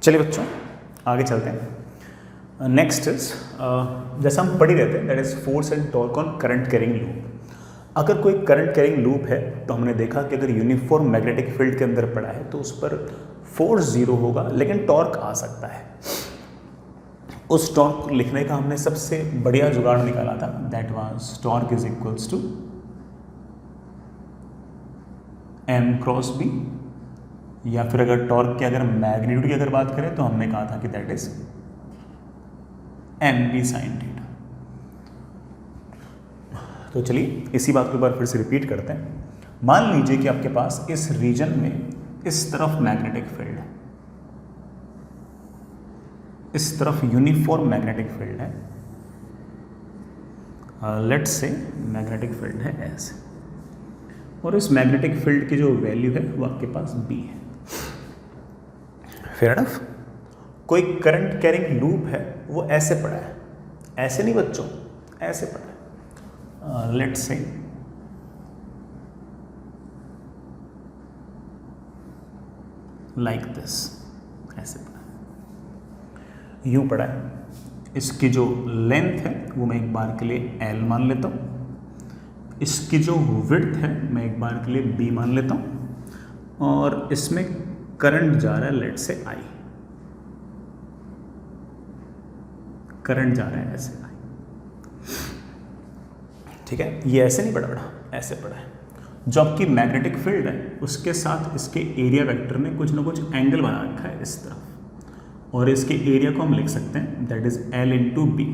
चलिए बच्चों आगे चलते हैं। नेक्स्ट इज जैसा हम पढ़ ही रहते हैं, that is force and torque on current carrying loop. अगर कोई करंट कैरिंग लूप है तो हमने देखा कि अगर यूनिफॉर्म मैग्नेटिक फील्ड के अंदर पड़ा है तो उस पर फोर्स जीरो होगा लेकिन टॉर्क आ सकता है। उस टॉर्क को लिखने का हमने सबसे बढ़िया जुगाड़ निकाला था, that was torque is equals to m cross b, या फिर अगर टॉर्क की अगर मैग्नीट्यूड की अगर बात करें तो हमने कहा था कि that is M B sine theta. तो चलिए इसी बात को एक बार फिर से रिपीट करते हैं। मान लीजिए कि आपके पास इस रीजन में इस तरफ मैग्नेटिक फील्ड है, इस तरफ यूनिफॉर्म मैग्नेटिक फील्ड है, लेट्स से मैग्नेटिक फील्ड है ऐसे, और इस मैग्नेटिक फील्ड की जो वैल्यू है वो आपके पास बी है। Fair enough. कोई करंट कैरिंग लूप है वो ऐसे पड़ा है, ऐसे नहीं बच्चों, ऐसे पड़ा है, लेट्स से लाइक दिस, ऐसे पड़ा है, यूं पड़ा है। इसकी जो लेंथ है वो मैं एक बार के लिए L मान लेता हूं, इसकी जो विड्थ है मैं एक बार के लिए B मान लेता हूं, और इसमें करंट जा रहा है लेट्स से I, करंट जा रहा है ऐसे I, ठीक है। ये ऐसे नहीं पड़ा पड़ा, ऐसे पड़ा है। जो आपकी मैग्नेटिक फील्ड है उसके साथ इसके एरिया वेक्टर ने कुछ ना कुछ एंगल बना रखा है इस तरफ, और इसके एरिया को हम लिख सकते हैं that is L into b.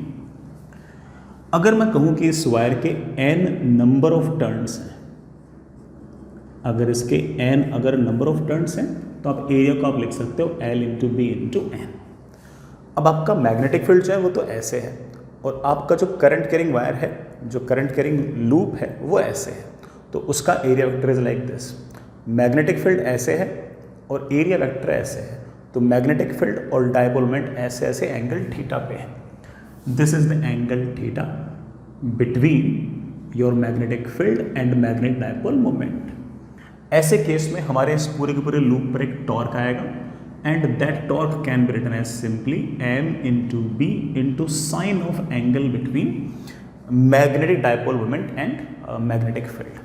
अगर मैं कहूं कि इस वायर के n नंबर ऑफ टर्न्स हैं, अगर इसके n अगर नंबर ऑफ टर्न्स हैं तो आप एरिया को आप लिख सकते हो L into B into n. अब आपका मैग्नेटिक फील्ड जो है वो तो ऐसे है, और आपका जो करंट कैरिंग वायर है, जो करंट कैरिंग लूप है वो ऐसे है, तो उसका area vector is like this. Magnetic field ऐसे है और एरिया वेक्टर ऐसे है, तो मैग्नेटिक फील्ड और डायपोल मोमेंट ऐसे ऐसे एंगल थीटा पे है। This is the angle theta between your magnetic field and magnetic dipole moment. ऐसे केस में हमारे इस पूरे के पूरे लूप पर एक टॉर्क आएगा, and that torque can be written as simply m into B into sine of angle between magnetic dipole moment and magnetic field.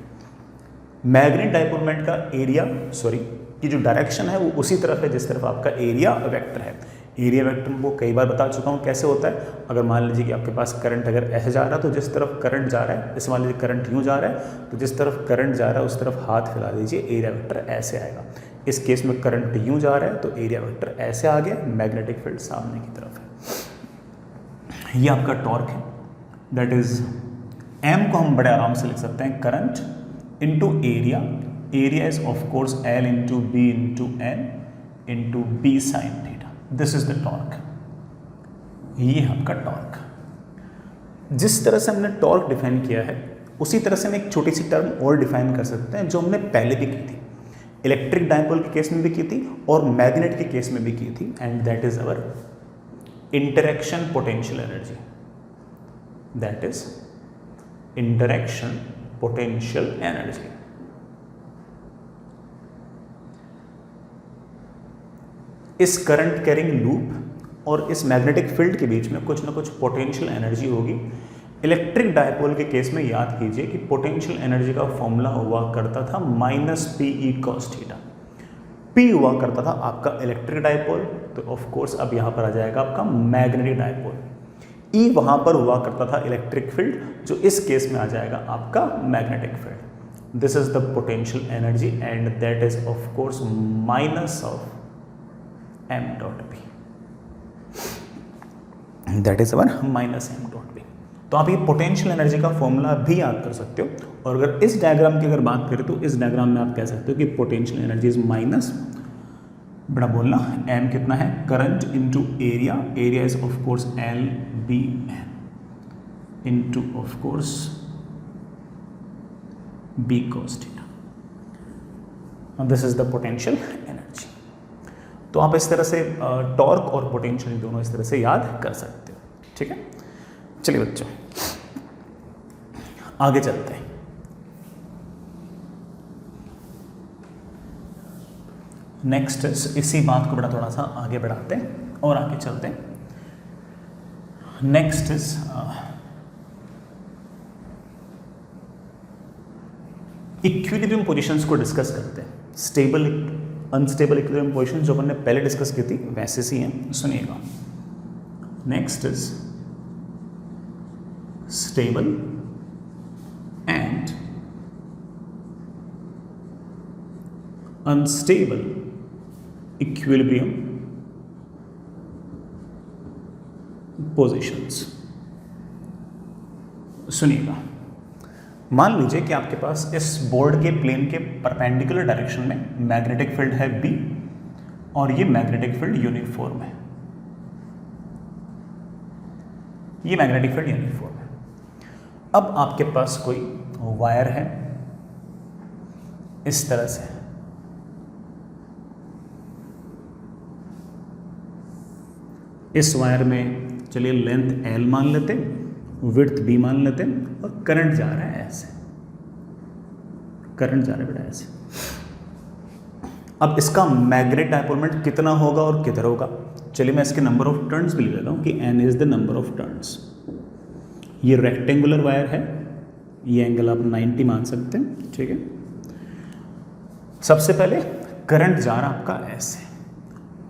Magnetic dipole moment का एरिया की जो डायरेक्शन है वो उसी तरफ है जिस तरफ आपका एरिया वेक्टर है। एरिया वेक्टर वो कई बार बता चुका हूँ कैसे होता है। अगर मान लीजिए कि आपके पास करंट अगर ऐसे जा रहा है तो जिस तरफ करंट जा रहा है, जैसे मान लीजिए करंट यूँ जा रहा है तो जिस तरफ करंट जा रहा है उस तरफ हाथ फैला दीजिए, एरिया वेक्टर ऐसे आएगा। इस केस में करंट यूँ जा रहा है तो एरिया वेक्टर ऐसे आ गया, मैग्नेटिक फील्ड सामने की तरफ है। ये आपका टॉर्क है, दैट इज m को हम बड़े आराम से लिख सकते हैं current into area. Area is of course L into B into n into b sine theta. This is the torque. ये है आपका टॉर्क। जिस तरह से हमने टॉर्क डिफाइन किया है उसी तरह से हम एक छोटी सी टर्म और डिफाइन कर सकते हैं जो हमने पहले भी की थी, इलेक्ट्रिक डायपोल के केस में भी की थी और मैग्नेट के केस में भी की थी, and that is our interaction potential energy. That is interaction potential energy. इस करंट कैरिंग लूप और इस मैग्नेटिक फील्ड के बीच में कुछ ना कुछ पोटेंशियल एनर्जी होगी। इलेक्ट्रिक डायपोल के केस में याद कीजिए कि पोटेंशियल एनर्जी का फॉर्मूला हुआ करता था minus P E cos theta. P हुआ करता था आपका इलेक्ट्रिक डायपोल, तो ऑफ कोर्स अब यहाँ पर आ जाएगा आपका मैग्नेटिक डायपोल। ई वहाँ पर हुआ करता था इलेक्ट्रिक फील्ड, जो इस केस में आ जाएगा आपका magnetic field. This is the potential energy and that is of course minus of m dot b, that is our minus m dot b. तो आप ये पोटेंशियल एनर्जी का फॉर्मूला भी याद कर सकते हो, और अगर इस डायग्राम की अगर बात करें तो इस डायग्राम में आप कह सकते हो कि पोटेंशियल एनर्जी इज माइनस, बड़ा बोलना, m कितना है current into area. Area is of course L B n into of course B cos theta. This is the potential energy. तो आप इस तरह से टॉर्क और पोटेंशियल दोनों इस तरह से याद कर सकते हो, ठीक है। चलिए बच्चों आगे चलते हैं। नेक्स्ट इसी बात को बड़ा थोड़ा सा आगे बढ़ाते हैं और आगे चलते हैं। नेक्स्ट इज इक्विलिब्रियम पोजीशंस को डिस्कस करते हैं। स्टेबल अनस्टेबल इक्विलिब्रियम पोजीशंस जो अपन ने पहले डिस्कस की थी वैसे सी हैं, सुनिएगा। Next is stable and unstable equilibrium positions. सुनिएगा, मान लीजिए कि आपके पास इस बोर्ड के प्लेन के परपेंडिकुलर डायरेक्शन में मैग्नेटिक फील्ड है B और ये मैग्नेटिक फील्ड यूनिफॉर्म है। ये मैग्नेटिक फील्ड यूनिफॉर्म है। अब आपके पास कोई वायर है इस तरह से, इस वायर में चलिए लेंथ L मान लेते हैं, विड्थ B मान लेते हैं और करंट जा रहा है ऐसे, करंट जा रहा है बेटा ऐसे। अब इसका मैग्नेटिक डायपोल मोमेंट कितना होगा और किधर होगा? चलिए मैं इसके नंबर ऑफ टर्न्स भी ले लेता हूं कि n is the number of turns. ये रेक्टेंगुलर वायर है, ये एंगल आप 90 मान सकते हैं, ठीक है। सबसे पहले करंट जा रहा है आपका ऐसे।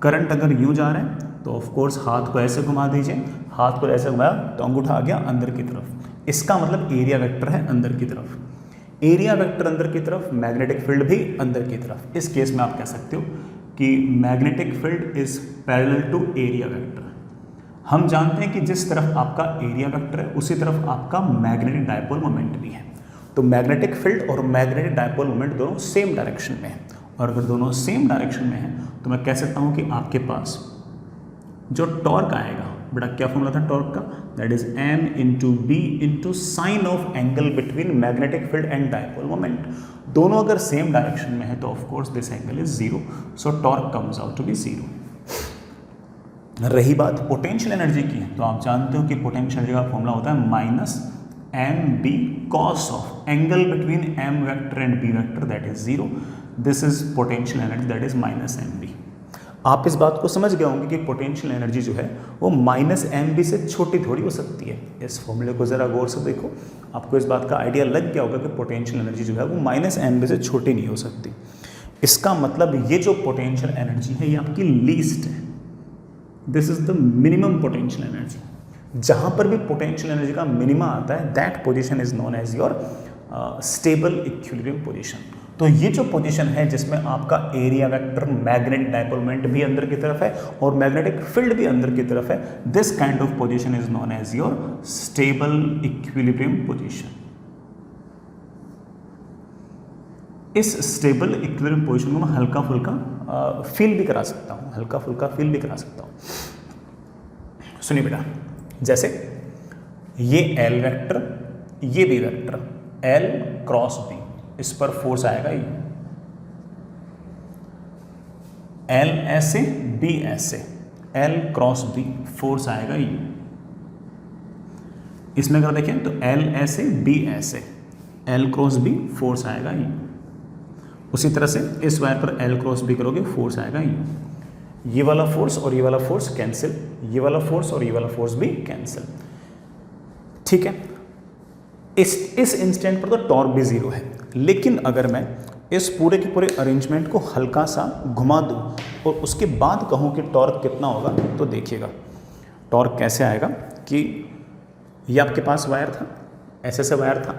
करंट अगर यूं जा रहा है तो ऑफ कोर्स हाथ को ऐसे घुमा दीजिए, हाथ को ऐसे घुमाया तो अंगूठा आ गया अंदर की तरफ। इसका मतलब एरिया वेक्टर है अंदर की तरफ। एरिया वेक्टर अंदर की तरफ, मैग्नेटिक फील्ड भी अंदर की तरफ। इस केस में आप कह सकते हो कि magnetic field is parallel to area vector. हम जानते हैं कि जिस तरफ आपका एरिया वेक्टर है उसी तरफ आपका मैग्नेटिक डायपोल मोमेंट भी है। तो मैग्नेटिक फील्ड और मैग्नेटिक डायपोल मोमेंट दोनों सेम डायरेक्शन में है, और अगर दोनों सेम डायरेक्शन में है तो मैं कह सकता हूं कि आपके पास जो टॉर्क आएगा, बेटा क्या फॉर्मूला था टॉर्क का? That is m into B into sine of angle between magnetic field and dipole moment. दोनों अगर सेम डायरेक्शन में है तो of course this angle is zero, so torque comes out to be zero. रही बात potential energy की, तो आप जानते हो कि पोटेंशियल एनर्जी का फॉर्मूला होता है minus m B cos of angle between m vector and b vector, that is zero. This is potential energy, that is minus m b. आप इस बात को समझ गए होंगे कि पोटेंशियल एनर्जी जो है वो माइनस एम बी से छोटी थोड़ी हो सकती है। इस फॉर्मूले को जरा गौर से देखो, आपको इस बात का आइडिया लग गया होगा कि पोटेंशियल एनर्जी जो है वो माइनस एम बी से छोटी नहीं हो सकती। इसका मतलब ये जो पोटेंशियल एनर्जी है ये आपकी लीस्ट है, this is the minimum potential energy. जहां पर भी पोटेंशियल एनर्जी का मिनिमा आता है that position is known as your stable equilibrium position. तो ये जो पोजीशन है जिसमें आपका area vector, magnetic dipole moment भी अंदर की तरफ है और मैग्नेटिक फील्ड भी अंदर की तरफ है, this kind of position is known as your stable equilibrium position. इस स्टेबल इक्विलिब्रियम पोजीशन को मैं हल्का फुल्का फील भी करा सकता हूं, हल्का फुल्का फील भी करा सकता हूं। सुनिए बेटा, जैसे ये L वेक्टर, ये B vector, L cross B, इस पर फोर्स आएगा ये, L ऐसे B ऐसे, L क्रॉस B फोर्स आएगा ये। इसमें अगर देखें तो L ऐसे B ऐसे, L क्रॉस B फोर्स आएगा ये। उसी तरह से इस वायर पर L क्रॉस B करोगे फोर्स आएगा ये वाला फोर्स और ये वाला फोर्स कैंसिल, ये वाला फोर्स और ये वाला फोर्स भी कैंसिल, ठीक है। इस इंस्टेंट पर तो टॉर्क भी जीरो है, लेकिन अगर मैं इस पूरे के पूरे अरेंजमेंट को हल्का सा घुमा दूं और उसके बाद कहूं कि टॉर्क कितना होगा, तो देखिएगा टॉर्क कैसे आएगा कि ये आपके पास वायर था, ऐसे वायर था,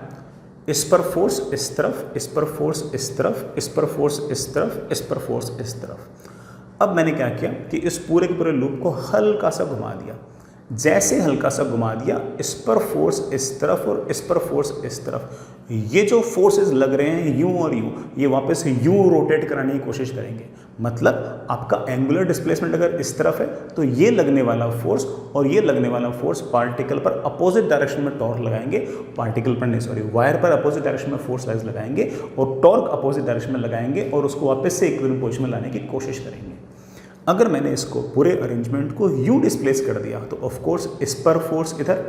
इस पर फोर्स इस तरफ, इस पर फोर्स इस तरफ, इस पर फोर्स इस तरफ, इस पर फोर्स इस तरफ। अब मैंने क्या किया कि इस पूरे के पूरे लूप को हल्का सा घुमा दिया। जैसे हल्का सा घुमा दिया, इस पर फोर्स इस तरफ और इस पर फोर्स इस तरफ, ये जो फोर्सेस लग रहे हैं यूं और यूं, ये वापस यूं रोटेट कराने की कोशिश करेंगे। मतलब आपका एंगुलर डिस्प्लेसमेंट अगर इस तरफ है तो ये लगने वाला फोर्स और ये लगने वाला फोर्स पार्टिकल पर अपोजिट डायरेक्शन में टॉर्क लगाएंगे, पार्टिकल पर नहीं सॉरी वायर पर अपोजिट डायरेक्शन में फोर्स लगाएंगे और टॉर्क अपोजिट डायरेक्शन में लगाएंगे और उसको वापस से इक्विलिब्रियम पोजीशन में लाने की कोशिश करेंगे। अगर मैंने इसको पूरे अरेंजमेंट को यूं डिस्प्लेस कर दिया तो ऑफ कोर्स इस पर फोर्स इधर,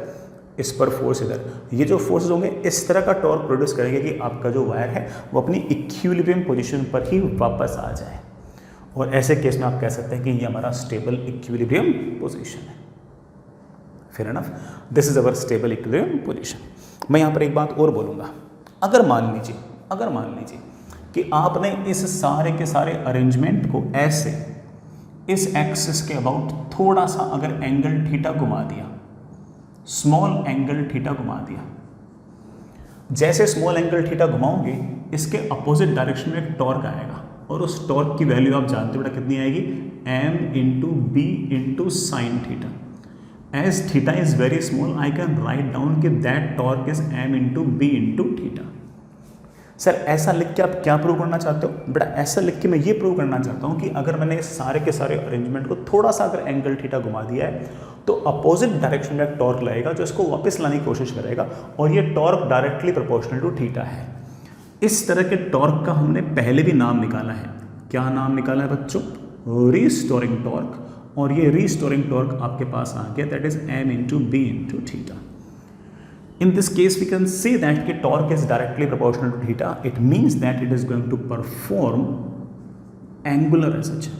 इस पर फोर्स इधर, ये जो फोर्सेस होंगे इस तरह का टॉर्क प्रोड्यूस करेंगे कि आपका जो वायर है वो अपनी इक्विलिब्रियम पोजीशन पर ही वापस आ जाए। और ऐसे केस में आप कह सकते हैं कि ये हमारा स्टेबल इक्विलिब्रियम पोजीशन है। Fair enough, this is our stable equilibrium position. मैं यहाँ पर एक बात और बोलूँगा, अगर मान लीजिए कि आपने इस सारे के सारे अरेंजमेंट को ऐसे इस एक्सिस के अबाउट थोड़ा सा अगर एंगल थीटा घुमा दिया, स्मॉल एंगल थीटा घुमा दिया, जैसे स्मॉल एंगल थीटा घुमाओगे इसके अपोजिट डायरेक्शन में एक टॉर्क आएगा और उस टॉर्क की वैल्यू आप जानते हो बेटा कितनी आएगी, m into B into sine theta. As theta is very small I can write down कि that torque is m into B into theta. Sir ऐसा लिख के आप क्या प्रूव करना चाहते हो बेटा? ऐसा लिख के मैं ये प्रूव करना चाहता हूँ कि अगर मैंने इस सारे के सारे अरेंजमेंट को थोड़ा सा अगर एंगल थीटा घुमा दिया है तो अपोजिट डायरेक्शन में एक टॉर्क लगेगा जो इसको वापस लाने की कोशिश करेगा और ये torque directly proportional to theta है। इस तरह के टॉर्क का हमने पहले भी नाम निकाला है। क्या नाम निकाला है बच्चों? Restoring torque. और ये रीस्टोरिंग टॉर्क आपके पास आ गया, that is m into B into theta. In this case, we can say that the torque is directly proportional to theta. It means that it is going to perform angular SHM.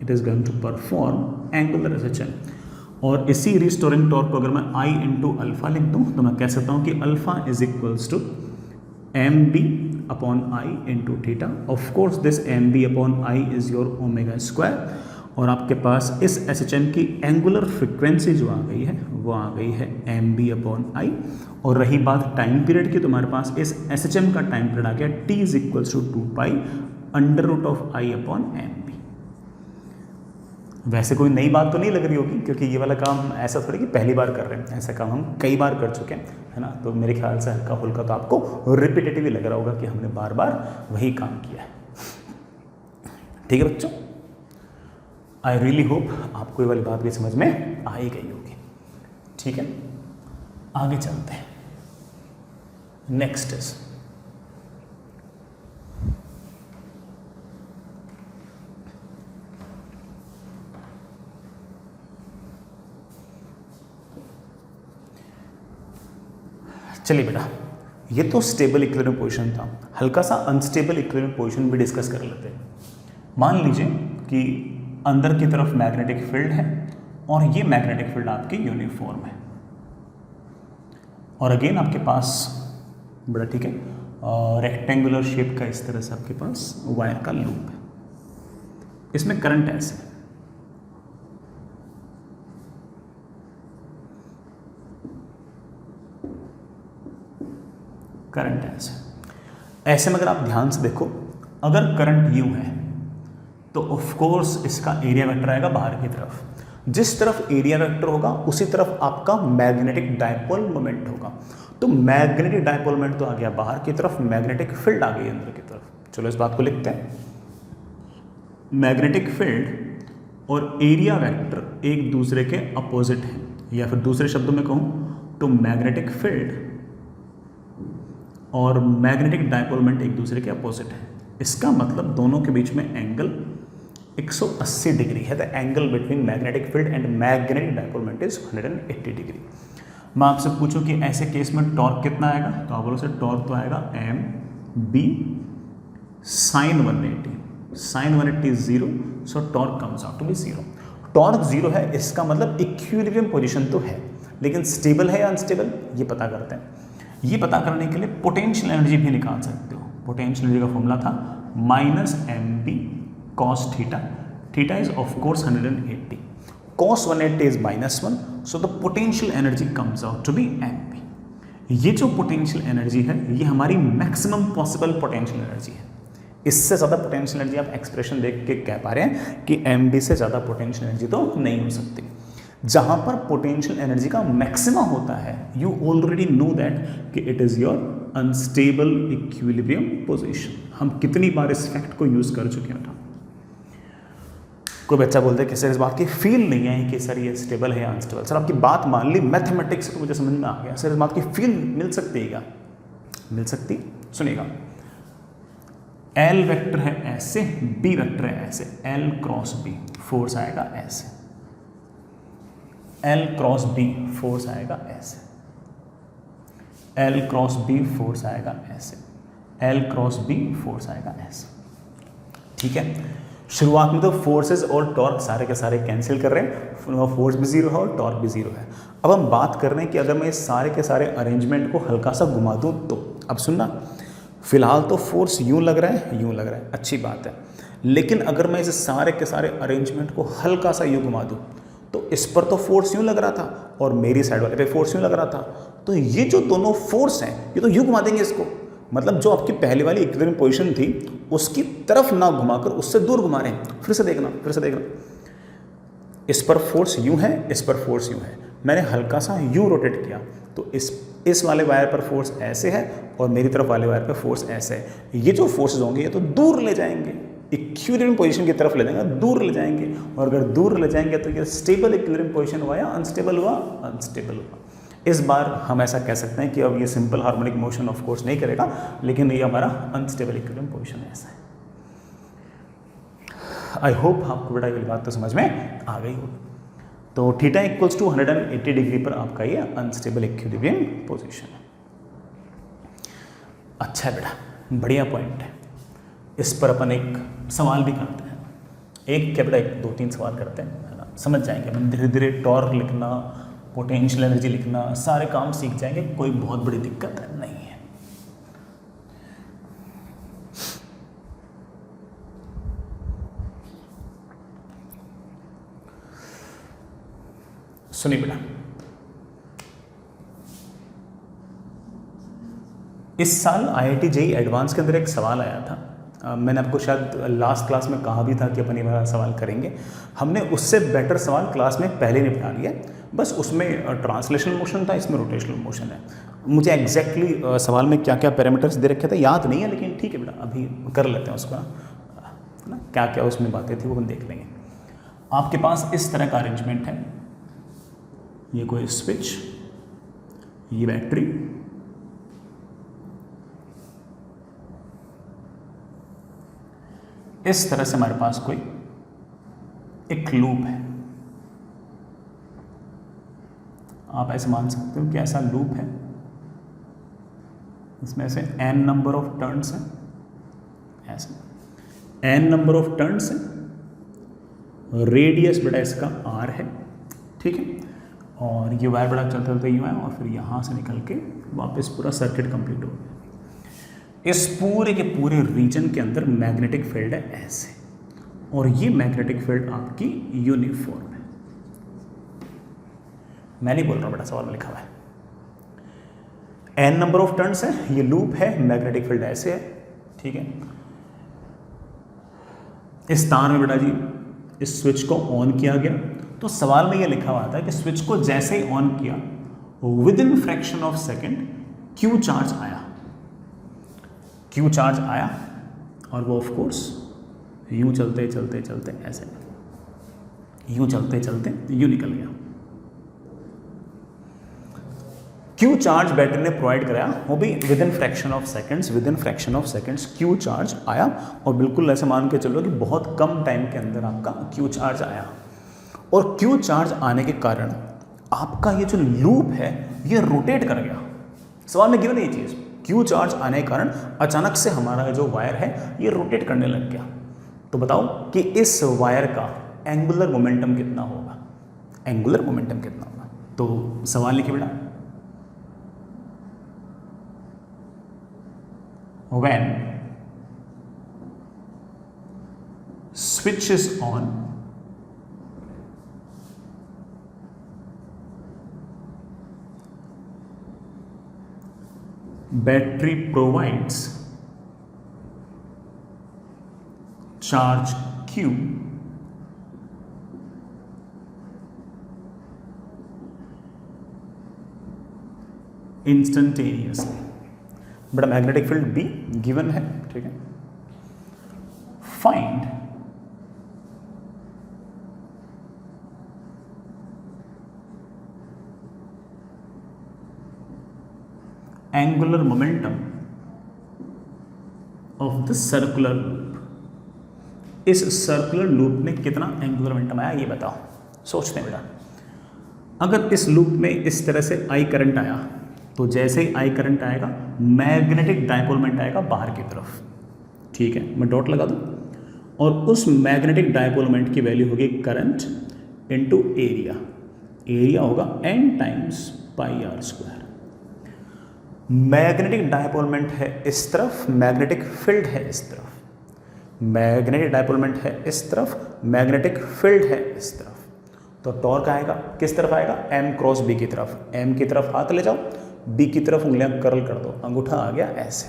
It is going to perform angular SHM. और इसी restoring torque को अगर मैं I into alpha लिख दूँ तो मैं कह सकता हूँ कि alpha is equals to m b upon I into theta. Of course this m b upon I is your omega square और आपके पास इस SHM की एंगुलर फ्रिक्वेंसी जो आ गई है वो आ गई है एम बी अपॉन आई। और रही बात टाइम पीरियड की, तुम्हारे पास इस SHM का टाइम पीरियड आ गया t is equals to 2 pi under root of I upon m b. वैसे कोई नई बात तो नहीं लग रही होगी क्योंकि ये वाला काम ऐसा थोड़ी कि पहली बार कर रहे हैं, ऐसा काम हम कई बार कर चुके हैं, है ना। तो मेरे ख्याल से हल्का फुल्का तो आपको रिपीटेटिव ही लग रहा होगा कि हमने बार बार वही काम किया है। ठीक है बच्चों, आई रियली होप आपको ये वाली बात भी समझ में आ ही गई होगी। ठीक है, आगे चलते हैं। नेक्स्ट इज चलिए बेटा, ये तो स्टेबल इक्विलिब्रियम पोजीशन था, हल्का सा अनस्टेबल इक्विलिब्रियम पोजीशन भी डिस्कस कर लेते हैं। मान लीजिए कि अंदर की तरफ मैग्नेटिक फील्ड है और ये मैग्नेटिक फील्ड आपकी यूनिफॉर्म है और अगेन आपके पास बड़ा ठीक है रेक्टेंगुलर शेप का इस तरह से आपके पास वायर का लूप है, इसमें करंट ऐसे करंट ऐसे में अगर आप ध्यान से देखो, अगर करंट यूं है तो ऑफ कोर्स इसका एरिया वेक्टर आएगा बाहर की तरफ। जिस तरफ एरिया वेक्टर होगा उसी तरफ आपका मैग्नेटिक डायपोल मोमेंट होगा। तो मैग्नेटिक डायपोल मोमेंट तो आ गया बाहर की तरफ, मैग्नेटिक फील्ड आ गई अंदर की तरफ। चलो इस बात को लिखते हैं। मैग्नेटिक फील्ड और एरिया वेक्टर एक दूसरे के अपोजिट हैं, या फिर दूसरे शब्दों में कहूं तो मैग्नेटिक फील्ड और मैग्नेटिक डायपोल मोमेंट एक दूसरे के अपोजिट है। इसका मतलब दोनों के बीच में एंगल 180 डिग्री है। The angle between magnetic field and magnetic dipole moment is 180 degree. मैं आपसे पूछूं कि ऐसे केस में टॉर्क कितना आएगा, तो आप बोलो से टॉर्क तो आएगा m B sine 180। Sine 180 is zero, so torque comes out to be zero. Torque zero है, इसका मतलब इक्विलिब्रियम पोजीशन तो है, लेकिन स्टेबल है या अनस्टेबल ये पता करते हैं। ये पता करने के लिए पोटेंशियल एनर्जी भी निकाल सकते हो। पोटेंशियल एनर्जी का फॉर्मूला था minus m B cos theta. Theta is of course 180, cos 180 is -1, so the potential energy comes out to be m b. ये जो पोटेंशियल एनर्जी है ये हमारी मैक्सिमम पॉसिबल पोटेंशियल एनर्जी है। इससे ज़्यादा पोटेंशियल एनर्जी आप एक्सप्रेशन देख के कह पा रहे हैं कि एम बी से ज़्यादा पोटेंशियल एनर्जी तो नहीं हो सकती। जहाँ पर पोटेंशियल एनर्जी का मैक्सिमम होता है, यू ऑलरेडी नो दैट कि it is your unstable equilibrium position. हम कितनी बार इस फैक्ट को यूज़ कर चुके हैं। कोई बच्चा बोलता है कि सर इस बात की फील नहीं है कि सर ये स्टेबल है या अनस्टेबल। सर आपकी बात मान ली, मैथमेटिक्स को मुझे समझ में आ गया, सर इस बात की फील मिल सकती है क्या? मिल सकती। सुनिएगा, एल वेक्टर है ऐसे, बी वेक्टर है ऐसे, एल क्रॉस बी फोर्स आएगा ऐसे, एल क्रॉस बी फोर्स आएगा ऐसे, एल क्रॉस बी फोर्स आएगा ऐसे, एल क्रॉस बी फोर्स आएगा ऐसे। ठीक है, शुरुआत में तो फोर्सेस और टॉर्क सारे के सारे कैंसिल कर रहे हैं, फोर्स भी जीरो है और टॉर्क भी जीरो है। अब हम बात कर रहे हैं कि अगर मैं इस सारे के सारे अरेंजमेंट को हल्का सा घुमा दूँ तो, अब सुनना, फिलहाल तो फोर्स यूँ लग रहा है, यूँ लग रहा है, अच्छी बात है, लेकिन अगर मैं इस सारे के सारे अरेंजमेंट को हल्का सा यूँ घुमा दूँ तो इस पर तो फोर्स यूँ लग रहा था और मेरी साइड वाले पे फोर्स यूँ लग रहा था, तो ये जो दोनों फोर्स हैं ये तो यूँ घुमा देंगे इसको, मतलब जो आपकी पहले वाली इक्विलिब्रियम पोजीशन थी उसकी तरफ ना घुमाकर उससे दूर घुमा रहे हैं। फिर से देखना, इस पर फोर्स यूँ है, इस पर फोर्स यूँ है, मैंने हल्का सा यूँ रोटेट किया तो इस वाले वायर पर फोर्स ऐसे है और मेरी तरफ वाले वायर पर फोर्स ऐसे है। ये जो फोर्सेज होंगे ये तो दूर ले जाएंगे, इक्विलिब्रियम पोजीशन की तरफ ले जाएंगे, दूर ले जाएंगे, और अगर दूर ले जाएंगे तो ये स्टेबल इक्विलिब्रियम पोजीशन हुआ या अनस्टेबल हुआ, अनस्टेबल हुआ। इस बार हम ऐसा कह सकते हैं कि अब ये simple harmonic motion of course नहीं करेगा, लेकिन ये हमारा अनस्टेबल इक्विलिब्रियम पोजीशन है, ऐसा है। आई होप आपको बेटा ये बात तो समझ में आ गई होगी। तो थीटा इक्वल्स टू 180 डिग्री पर आपका ये अनस्टेबल इक्विलिब्रियम पोजीशन है। अच्छा है बेटा, बढ़िया पॉइंट है। इस पर अपन एक सवाल भी करते हैं, एक क्या बेटा, एक 2-3 सवाल करते हैं, है ना, समझ जाएंगे अपन धीरे धीरे। टॉर्क लिखना, पोटेंशियल एनर्जी लिखना, सारे काम सीख जाएंगे, कोई बहुत बड़ी दिक्कत नहीं है। सुनिए बेटा, इस साल IIT JEE एडवांस के अंदर एक सवाल आया था, मैंने आपको शायद लास्ट क्लास में कहा भी था कि अपन ये वाला सवाल करेंगे। हमने उससे बेटर सवाल क्लास में पहले निपटा लिया, बस उसमें ट्रांसलेशनल मोशन था, इसमें रोटेशनल मोशन है। मुझे एग्जैक्टली सवाल में क्या क्या पैरामीटर्स दे रखे थे याद नहीं है, लेकिन ठीक है बेटा, अभी कर लेते हैं उसका, है ना, क्या क्या उसमें बातें थी वो हम देख लेंगे। आपके पास इस तरह का अरेंजमेंट है, ये कोई स्विच, ये बैटरी, इस तरह से हमारे पास कोई एक लूप है। आप ऐसे मान सकते हो कि ऐसा लूप है, इसमें से n नंबर ऑफ टर्न्स हैं, ऐसे n नंबर ऑफ टर्न्स हैं, रेडियस बेटा इसका r है, ठीक है, और ये वायर बड़ा चलते चलते यूँ है और फिर यहाँ से निकल के वापस पूरा सर्किट कंप्लीट हो गया। इस पूरे के पूरे रीजन के अंदर मैग्नेटिक फील्ड है ऐसे, और ये मैग्नेटिक फील्ड आपकी यूनिफॉर्म है। मैं नहीं बोल रहा हूँ बेटा, सवाल में लिखा हुआ है। n नंबर ऑफ टर्न्स है, ये लूप है, मैग्नेटिक फील्ड ऐसे है, ठीक है। इस तार में बेटा जी इस स्विच को ऑन किया गया, तो सवाल में ये लिखा हुआ था कि स्विच को जैसे ही ऑन किया with in fraction of second Q charge आया, क्यू चार्ज आया, और वो ऑफ कोर्स यूं चलते चलते चलते ऐसे, यूं चलते चलते यूं निकल गया। क्यू चार्ज बैटरी ने प्रोवाइड कराया, वो भी with in fraction of seconds, with in fraction of seconds Q charge आया, और बिल्कुल ऐसे मान के चलो कि बहुत कम टाइम के अंदर आपका क्यू चार्ज आया। और क्यू चार्ज आने के कारण आपका ये जो लूप है ये रोटेट कर गया। सवाल में गिवन ये चीज़, क्यू चार्ज आने के कारण अचानक से हमारा जो वायर है ये रोटेट करने लग गया। तो बताओ कि इस वायर का एंगुलर मोमेंटम कितना होगा, एंगुलर मोमेंटम कितना होगा। तो सवाल लिखिए बेटा, when switch is on, battery provides charge Q instantaneously। बड़ा मैग्नेटिक फील्ड B गिवन है, ठीक है। Find angular momentum of the circular loop. इस सर्कुलर लूप में कितना एंगुलर मोमेंटम आया ये बताओ। सोचते हैं बेटा, अगर इस लूप में इस तरह से I करंट आया तो जैसे ही I करंट आएगा मैग्नेटिक डायपोल मोमेंट आएगा बाहर की तरफ, ठीक है, मैं डॉट लगा दूं। और उस मैग्नेटिक डायपोल मोमेंट की वैल्यू होगी करंट इनटू एरिया। एरिया होगा n times pi r square. Magnetic dipole moment है इस तरफ, मैग्नेटिक फील्ड है इस तरफ। मैग्नेटिक डायपोल मोमेंट है इस तरफ, मैग्नेटिक फील्ड है इस तरफ। तो टॉर्क आएगा किस तरफ आएगा? m क्रॉस b की तरफ। m की तरफ हाथ ले जाओ, b की तरफ उंगलियां कर्ल कर दो, अंगूठा आ गया ऐसे,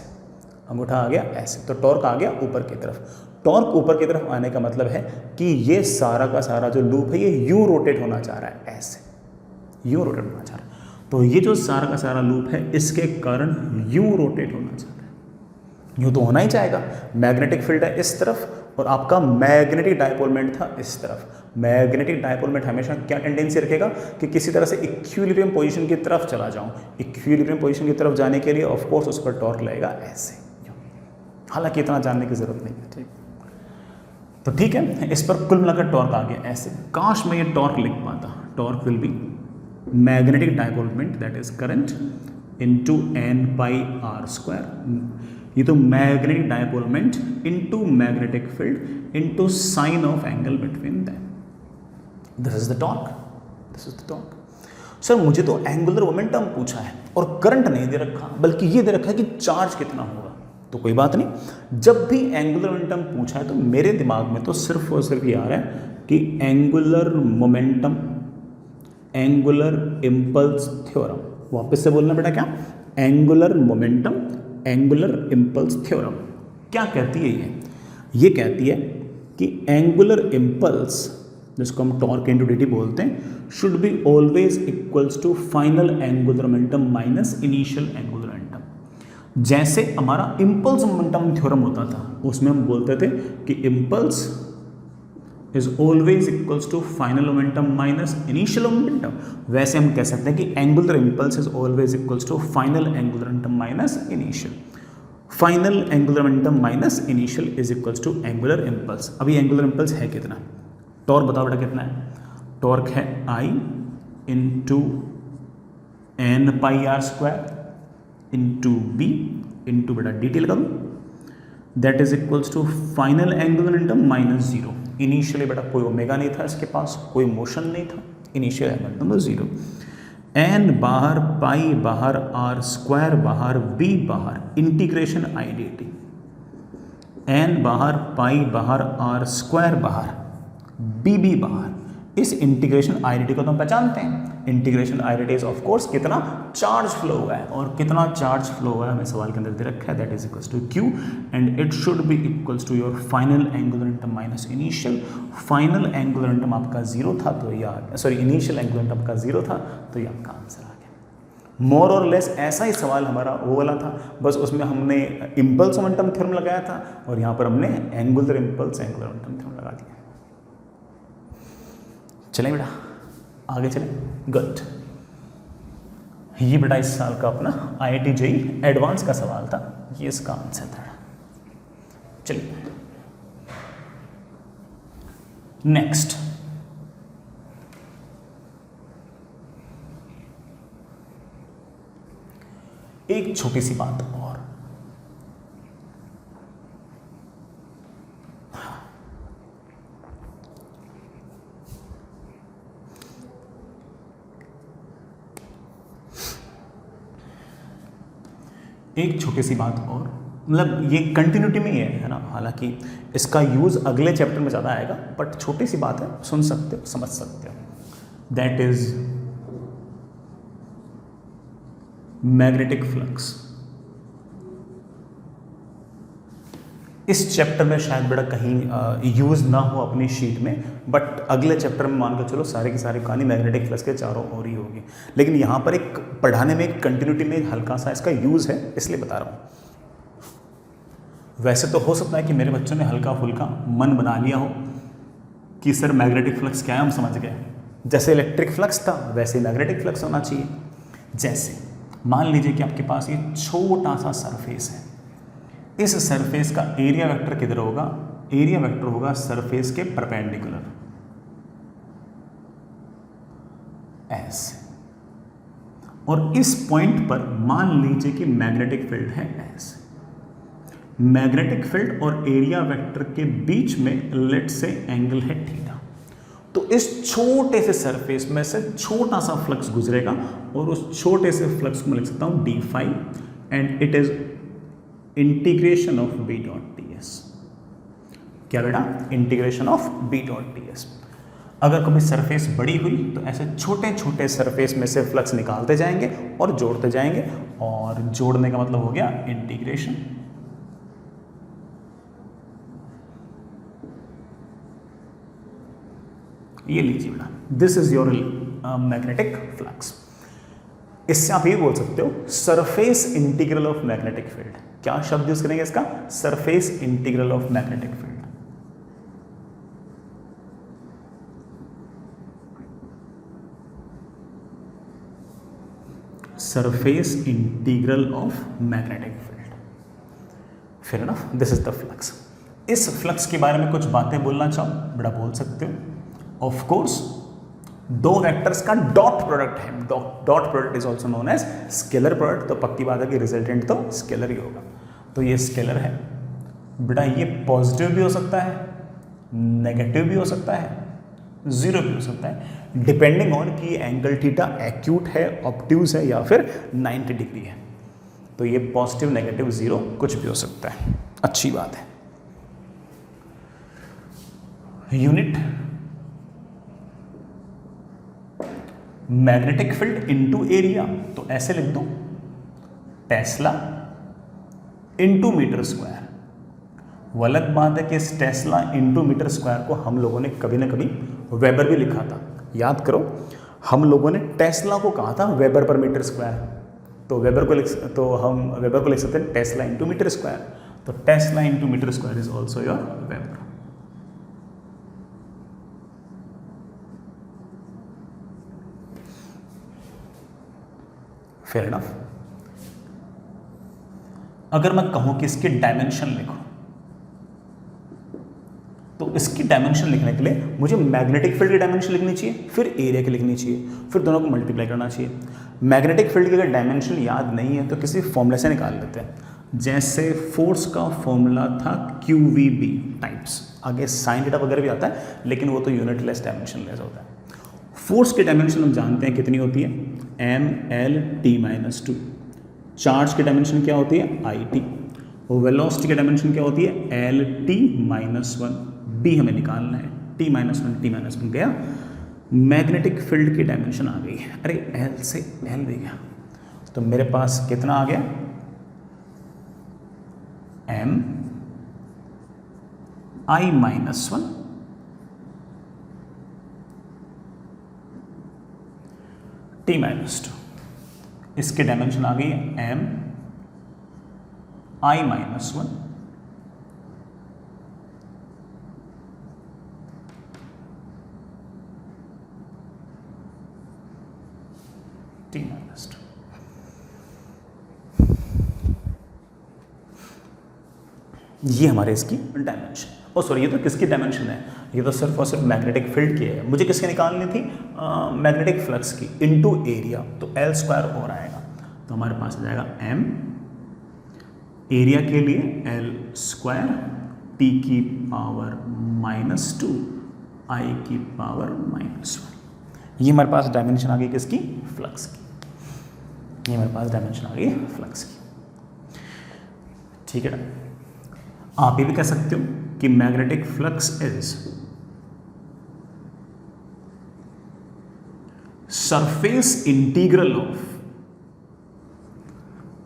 अंगूठा आ गया ऐसे, तो टॉर्क आ गया ऊपर की तरफ। टॉर्क ऊपर की तरफ आने का मतलब है कि ये सारा का सारा जो लूप है ये यू रोटेट होना चाह रहा है, ऐसे यू रोटेट होना चाह रहा है। तो ये जो सारा का सारा लूप है इसके कारण यू रोटेट होना चाह रहा है। यूँ तो होना ही चाहेगा, मैग्नेटिक फील्ड है इस तरफ और आपका मैग्नेटिक डायपोल मोमेंट था इस तरफ। मैग्नेटिक डायपोल मोमेंट हमेशा क्या टेंडेंसी रखेगा कि किसी तरह से इक्विलिब्रियम पोजीशन की तरफ चला जाऊं। इक्विलिब्रियम पोजीशन की तरफ जाने के लिए ऑफ कोर्स उस पर टॉर्क लगेगा ऐसे, हालांकि इतना जानने की जरूरत नहीं है, ठीक। तो ठीक है, इस पर कुल मिलाकर टॉर्क आ गया ऐसे। काश मैं ये टॉर्क लिख पाता। Torque will be magnetic dipole moment that is current into n pi r square. ये तो magnetic dipole moment into magnetic field into sine of angle between them. This is the torque, this is the torque. Sir मुझे तो angular momentum पूछा है और current नहीं दे रखा, बल्कि ये दे रखा है कि चार्ज कितना होगा। तो कोई बात नहीं, जब भी एंगुलर मोमेंटम पूछा है तो मेरे दिमाग में तो सिर्फ और सिर्फ ये आ रहा है कि angular momentum, angular impulse theorem. वापस से बोलना बेटा क्या? Angular momentum, angular impulse theorem. क्या कहती है ये कहती है कि एंगुलर इम्पल्स, जिसको हम टॉर्क इनटू dt बोलते हैं, should be always equals to final angular momentum minus initial angular momentum. जैसे हमारा इम्पल्स मोमेंटम थ्योरम होता था, उसमें हम बोलते थे कि impulse is always equals to final momentum minus initial momentum. वैसे हम कह सकते हैं कि angular impulse is always equals to final angular momentum minus initial. Final angular momentum minus initial is equals to angular impulse. अभी angular impulse है कितना? Torque बताओ बेटा कितना है? टॉर्क है I into n pi r square into B into बेटा dt लगा दो, that is equals to final angular momentum minus zero. Initially बेटा कोई ओमेगा नहीं था इसके पास, कोई मोशन नहीं था, initial angular momentum zero. n बाहर, पाई बाहर, आर स्क्वायर बाहर, b बाहर, इंटीग्रेशन i dt। n बाहर, पाई बाहर, आर स्क्वायर बाहर, b बाहर। इस इंटीग्रेशन आई डी टी को तो हम पहचानते हैं। Integration I D T is of course कितना चार्ज फ्लो हुआ है, और कितना चार्ज फ्लो हुआ है हमें सवाल के अंदर दे रखा है, that is equals to q and it should be equals to your final angular momentum minus initial. Final angular momentum आपका जीरो था तो ये आ गया, सॉरी इनिशियल एंगुलर मोमेंटम आपका जीरो था तो ये आपका आंसर आ गया। मोर और लेस ऐसा ही सवाल हमारा वो वाला था, बस उसमें हमने इम्पल्स मोमेंटम थ्योरम लगाया था और यहाँ पर हमने angular impulse angular momentum theorem लगा दिया। चलें बेटा आगे चलें, गुड। ये बेटा इस साल का अपना IIT JEE एडवांस का सवाल था, ये इसका आंसर था। चलिए नेक्स्ट, एक छोटी सी बात और, एक छोटी सी बात और, मतलब ये कंटिन्यूटी में ही है ना, हालांकि इसका यूज़ अगले चैप्टर में ज़्यादा आएगा, बट छोटी सी बात है, सुन सकते हो समझ सकते हो। That is magnetic flux. इस चैप्टर में शायद बेटा कहीं यूज़ ना हो अपनी शीट में, बट अगले चैप्टर में मान के चलो सारे की सारी कहानी मैग्नेटिक फ्लक्स के चारों ओर ही होगी। लेकिन यहाँ पर एक पढ़ाने में एक कंटिन्यूटी में हल्का सा इसका यूज़ है, इसलिए बता रहा हूँ। वैसे तो हो सकता है कि मेरे बच्चों ने हल्का फुल्का मन बना लिया हो कि सर मैग्नेटिक फ्लक्स क्या है, हम समझ गए। जैसे इलेक्ट्रिक फ्लक्स था वैसे मैग्नेटिक फ्लक्स होना चाहिए। जैसे मान लीजिए कि आपके पास ये छोटा सा सरफेस है, इस सरफेस का एरिया वेक्टर किधर होगा? एरिया वेक्टर होगा सरफेस के परपेंडिकुलर, ऐसे। और इस पॉइंट पर मान लीजिए कि मैग्नेटिक फील्ड है ऐसे। मैग्नेटिक फील्ड और एरिया वेक्टर के बीच में लेट से एंगल है थीटा। तो इस छोटे से सरफेस में से छोटा सा फ्लक्स गुजरेगा और उस छोटे से फ्लक्स को मैं लिख सकता हूं d phi and it is integration of b dot d s. क्या बेटा? Integration of b dot d s. अगर कभी सरफेस बड़ी हुई तो ऐसे छोटे छोटे सरफेस में से फ्लक्स निकालते जाएंगे और जोड़ते जाएंगे, और जोड़ने का मतलब हो गया इंटीग्रेशन। ये लीजिए बेटा, this is your magnetic flux. इससे आप ये बोल सकते हो surface integral of magnetic field. क्या शब्द यूज करेंगे इसका? Surface integral of magnetic field. Surface integral of magnetic field. फिर ना, दिस इज द फ्लक्स। इस फ्लक्स के बारे में कुछ बातें बोलना चाहो बेटा, बोल सकते हो। ऑफ कोर्स दो वेक्टर्स का डॉट प्रोडक्ट है। Dot product is also known as scalar product. तो पक्की बात है कि रिजल्टेंट तो स्केलर ही होगा। तो ये स्केलर है बेटा, ये पॉजिटिव भी हो सकता है, नेगेटिव भी हो सकता है, जीरो भी हो सकता है, डिपेंडिंग ऑन कि एंगल थीटा एक्यूट है, ऑब्ट्यूज है या फिर 90 डिग्री है। तो ये पॉजिटिव, नेगेटिव, जीरो कुछ भी हो सकता है। अच्छी बात है। Unit magnetic field into area, तो ऐसे लिख दो टेस्ला इनटू मीटर स्क्वायर। वो अलग बात है कि इस टेस्ला इनटू मीटर स्क्वायर को हम लोगों ने कभी ना कभी वेबर भी लिखा था। याद करो, हम लोगों ने टेस्ला को कहा था वेबर पर मीटर स्क्वायर। तो हम वेबर को लिख सकते हैं टेस्ला इनटू मीटर स्क्वायर। तो tesla into metre square is also your weber. Fair enough. अगर मैं कहूं कि इसकी डायमेंशन लिखो, तो इसकी डायमेंशन लिखने के लिए मुझे मैग्नेटिक फील्ड की डायमेंशन लिखनी चाहिए, फिर एरिया की लिखनी चाहिए, फिर दोनों को मल्टीप्लाई करना चाहिए। मैग्नेटिक फील्ड की अगर डायमेंशन याद नहीं है तो किसी फॉर्मूले से निकाल लेते हैं। जैसे फोर्स का फॉर्मूला था QVB टाइम्स, आगे साइन थीटा वगैरह भी आता है, लेकिन वो तो यूनिट लेस डायमेंशन लेस होता है। फोर्स की डायमेंशन हम जानते हैं कितनी होती है, mLT-2। चार्ज की डायमेंशन क्या होती है, IT। वेलोसिटी की डायमेंशन क्या होती है, LT-1। B हमें निकालना है, T-1 गया। मैग्नेटिक फील्ड की डायमेंशन आ गई। अरे L से L भी गया, तो मेरे पास कितना आ गया, MI-1 T-2। इसकी डायमेंशन आ गई MI-1 T-2। ये हमारे इसकी डायमेंशन। और सॉरी, ये तो किसकी डायमेंशन है, ये तो सिर्फ और सिर्फ मैग्नेटिक फील्ड की है। मुझे किसकी निकालनी थी, मैग्नेटिक फ्लक्स की इनटू एरिया। तो L² और आएगा, तो हमारे पास आ जाएगा M, एरिया के लिए L² T⁻⁻2 I⁻⁻1। ये हमारे पास डायमेंशन आ गई किसकी, फ्लक्स की। ये हमारे पास डायमेंशन आ गई फ्लक्स की। ठीक है ना। आप ये भी कह सकते हो कि magnetic flux is surface integral of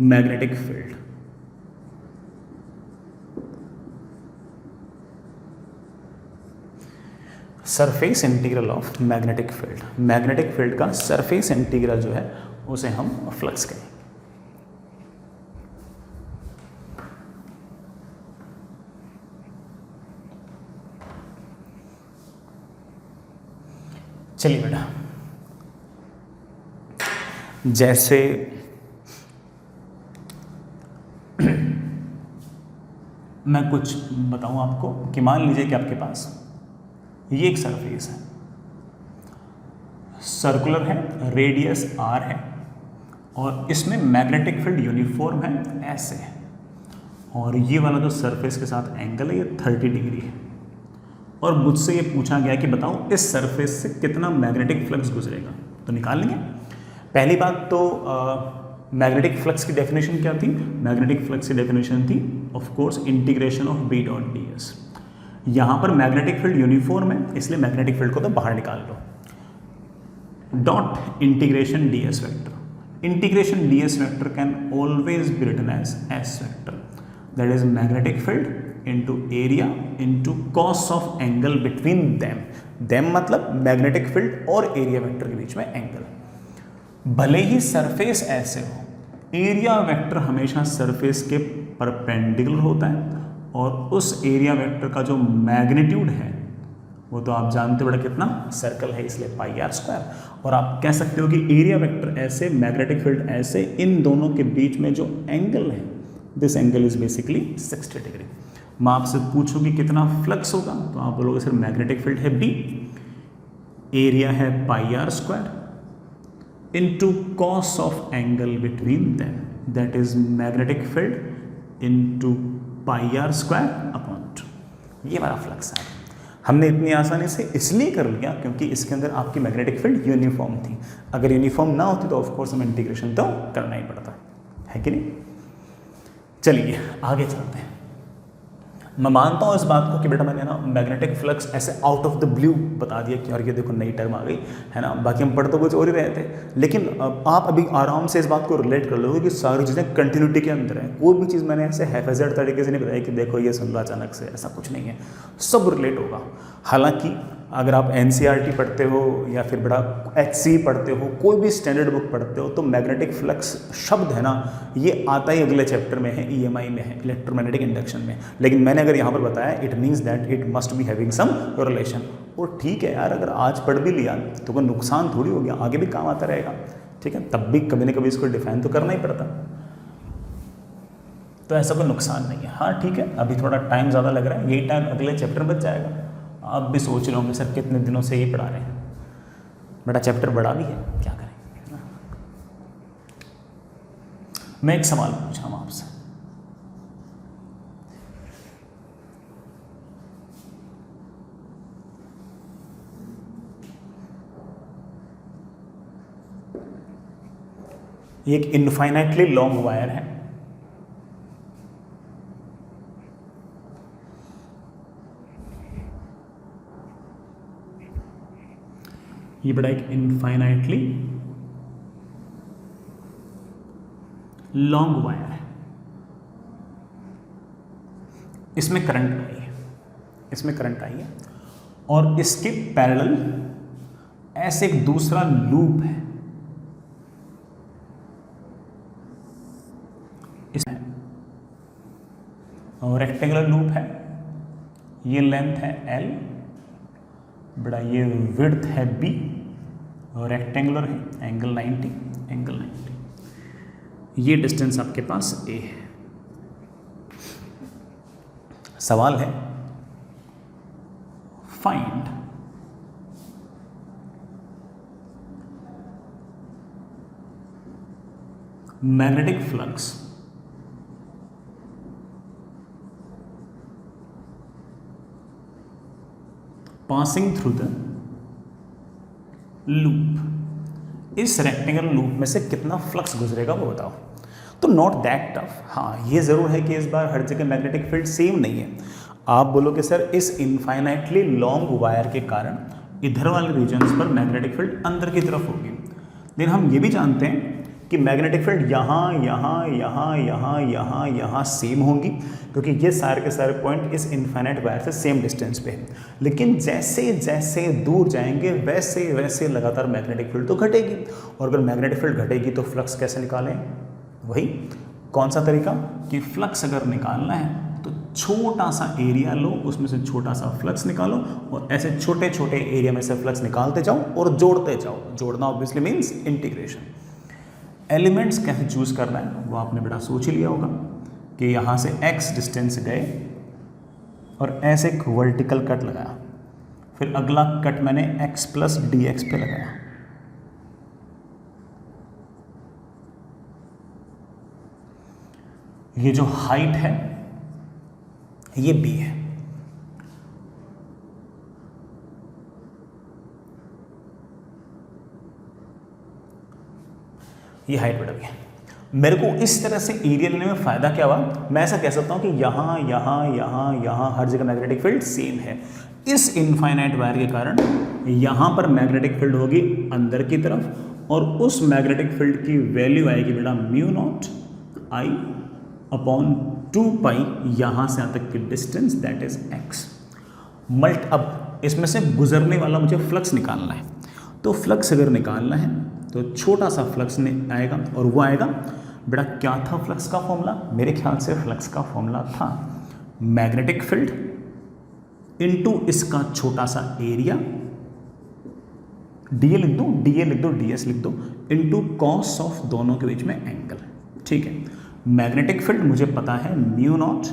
magnetic field. Surface integral of magnetic field. Magnetic field का सरफेस इंटीग्रल जो है उसे हम फ्लक्स कहें। चलिए बेटा, जैसे मैं कुछ बताऊं आपको कि मान लीजिए कि आपके पास ये एक सरफेस है, सर्कुलर है, रेडियस r है, और इसमें मैग्नेटिक फील्ड यूनिफॉर्म है, ऐसे है। और ये वाला जो सरफेस के साथ एंगल है ये 30 डिग्री है। और मुझसे ये पूछा गया कि बताओ इस सरफेस से कितना मैग्नेटिक फ्लक्स गुजरेगा, तो निकाल लेंगे। पहली बात तो मैग्नेटिक फ्लक्स की डेफिनेशन क्या थी? मैग्नेटिक फ्लक्स की डेफिनेशन थी of course integration of b dot d s. यहाँ पर मैग्नेटिक फील्ड यूनिफॉर्म है, इसलिए मैग्नेटिक फील्ड को तो बाहर निकाल लो। Dot integration d s vector, integration d s vector can always be written as s vector, that is magnetic field into area into cos of angle between them मतलब magnetic field और area vector के बीच में angle. भले ही surface ऐसे हो, area vector हमेशा सरफेस के परपेंडिकुलर होता है और उस एरिया वेक्टर का जो मैग्नीट्यूड है वो तो आप जानते हो बड़ा कितना, सर्कल है इसलिए पाई आर स्क्वायर। और आप कह सकते हो कि एरिया वेक्टर ऐसे, मैग्नेटिक फील्ड ऐसे, इन दोनों के बीच में जो एंगल है this angle is basically 60 degree. मैं आपसे पूछूं कि कितना फ्लक्स होगा, तो आप बोलोगे सर मैग्नेटिक फील्ड है बी, एरिया है pi r square into cos of angle between them, that is magnetic field into pi r square upon 2। ये हमारा फ्लक्स है। हमने इतनी आसानी से इसलिए कर लिया क्योंकि इसके अंदर आपकी मैग्नेटिक फील्ड यूनिफॉर्म थी। अगर यूनिफॉर्म ना होती तो ऑफ कोर्स हमें इंटीग्रेशन तो करना ही पड़ता है कि नहीं। चलिए आगे चलते हैं। मैं मानता हूँ इस बात को कि बेटा मैंने ना मैग्नेटिक फ्लक्स ऐसे आउट ऑफ द ब्लू बता दिया कि यार ये देखो नई टर्म आ गई है ना, बाकी हम पढ़ तो कुछ और ही रहे थे, लेकिन आप अभी आराम से इस बात को रिलेट कर लोगे कि सारी चीज़ें कंटिन्यूटी के अंदर हैं। कोई भी चीज़ मैंने ऐसे हैफेजेड तरीके से नहीं बताया कि देखो ये सुन लो अचानक से, ऐसा कुछ नहीं है, सब रिलेट होगा। हालांकि अगर आप NCERT पढ़ते हो या फिर बड़ा HC पढ़ते हो, कोई भी स्टैंडर्ड बुक पढ़ते हो, तो मैग्नेटिक फ्लक्स शब्द है ना ये आता ही अगले चैप्टर में है, EMI में है, इलेक्ट्रोमैग्नेटिक इंडक्शन में। लेकिन मैंने अगर यहाँ पर बताया it means that it must be having some relation. और ठीक है यार, अगर आज पढ़ भी लिया तो कोई नुकसान थोड़ी हो गया, आगे भी काम आता रहेगा, ठीक है। तब भी कभी ना कभी इसको डिफाइन तो करना ही पड़ता, तो ऐसा कोई नुकसान नहीं है। हाँ ठीक है, अभी थोड़ा टाइम ज़्यादा लग रहा है, यही टाइम अगले चैप्टर में बच जाएगा। आप भी सोच रहे होंगे सर कितने दिनों से ही पढ़ा रहे हैं, बड़ा चैप्टर बड़ा भी है, क्या करें। मैं एक सवाल पूछ रहा हूँ आपसे, एक इनफाइनाइटली लॉन्ग वायर है, ये बड़ा एक इनफाइनाइटली लॉन्ग वायर है, इसमें करंट आई है, इसमें करंट आई है और इसके पैरेलल ऐसे एक दूसरा लूप है, इसमें और रेक्टेंगुलर लूप है, ये लेंथ है L, बड़ा ये विड्थ है B और रेक्टेंगुलर है, एंगल 90, एंगल 90, ये डिस्टेंस आपके पास A है। सवाल है find magnetic flux passing through the loop. इस रेक्टेंगुलर लूप में से कितना फ्लक्स गुजरेगा वो बताओ। तो नॉट दैट टफ। हाँ ये ज़रूर है कि इस बार हर जगह मैग्नेटिक फील्ड सेम नहीं है। आप बोलोगे सर इस इनफाइनाइटली लॉन्ग वायर के कारण इधर वाले रीजन्स पर मैग्नेटिक फील्ड अंदर की तरफ होगी, लेकिन हम ये भी जानते हैं कि मैग्नेटिक फील्ड यहाँ यहाँ यहाँ यहाँ यहाँ यहाँ सेम होंगी, क्योंकि ये सारे के सारे पॉइंट इस इनफाइनाइट वायर से सेम डिस्टेंस पे हैं। लेकिन जैसे जैसे दूर जाएंगे वैसे वैसे लगातार मैग्नेटिक फील्ड तो घटेगी, और अगर मैग्नेटिक फील्ड घटेगी तो फ्लक्स कैसे निकालें? वही कौन सा तरीका कि फ्लक्स अगर निकालना है तो छोटा सा एरिया लो, उसमें से छोटा सा फ्लक्स निकालो और ऐसे छोटे छोटे एरिया में से फ्लक्स निकालते जाओ और जोड़ते जाओ। जोड़ना ऑब्वियसली मीन्स इंटीग्रेशन। एलिमेंट्स कैसे चूज करना है वो आपने बड़ा सोच ही लिया होगा कि यहाँ से x डिस्टेंस गए और ऐसे एक वर्टिकल कट लगाया, फिर अगला कट मैंने x प्लस dx पे लगाया। ये जो हाइट है ये बी है। ये हाइट बेटा भी है। मेरे को इस तरह से एरिया लेने में फ़ायदा क्या हुआ, मैं ऐसा कह सकता हूँ कि यहाँ यहाँ यहाँ यहाँ हर जगह मैग्नेटिक फील्ड सेम है। इस इनफाइनाइट वायर के कारण यहाँ पर मैग्नेटिक फील्ड होगी अंदर की तरफ, और उस मैग्नेटिक फील्ड की वैल्यू आएगी बेटा mu naught I upon 2 pi यहाँ से यहाँ तक की distance, that is x mult. अब इसमें से गुजरने वाला मुझे फ्लक्स निकालना है, तो फ्लक्स अगर निकालना है तो छोटा सा फ्लक्स आएगा, और वो आएगा बेटा, क्या था फ्लक्स का फॉर्मूला, मेरे ख्याल से फ्लक्स का फॉर्मूला था मैग्नेटिक फील्ड इनटू इसका छोटा सा एरिया, डी ए लिख दो, डी ए लिख दो, डी एस लिख दो, इनटू कॉस ऑफ दोनों के बीच में एंगल। ठीक है, मैग्नेटिक फील्ड मुझे पता है mu naught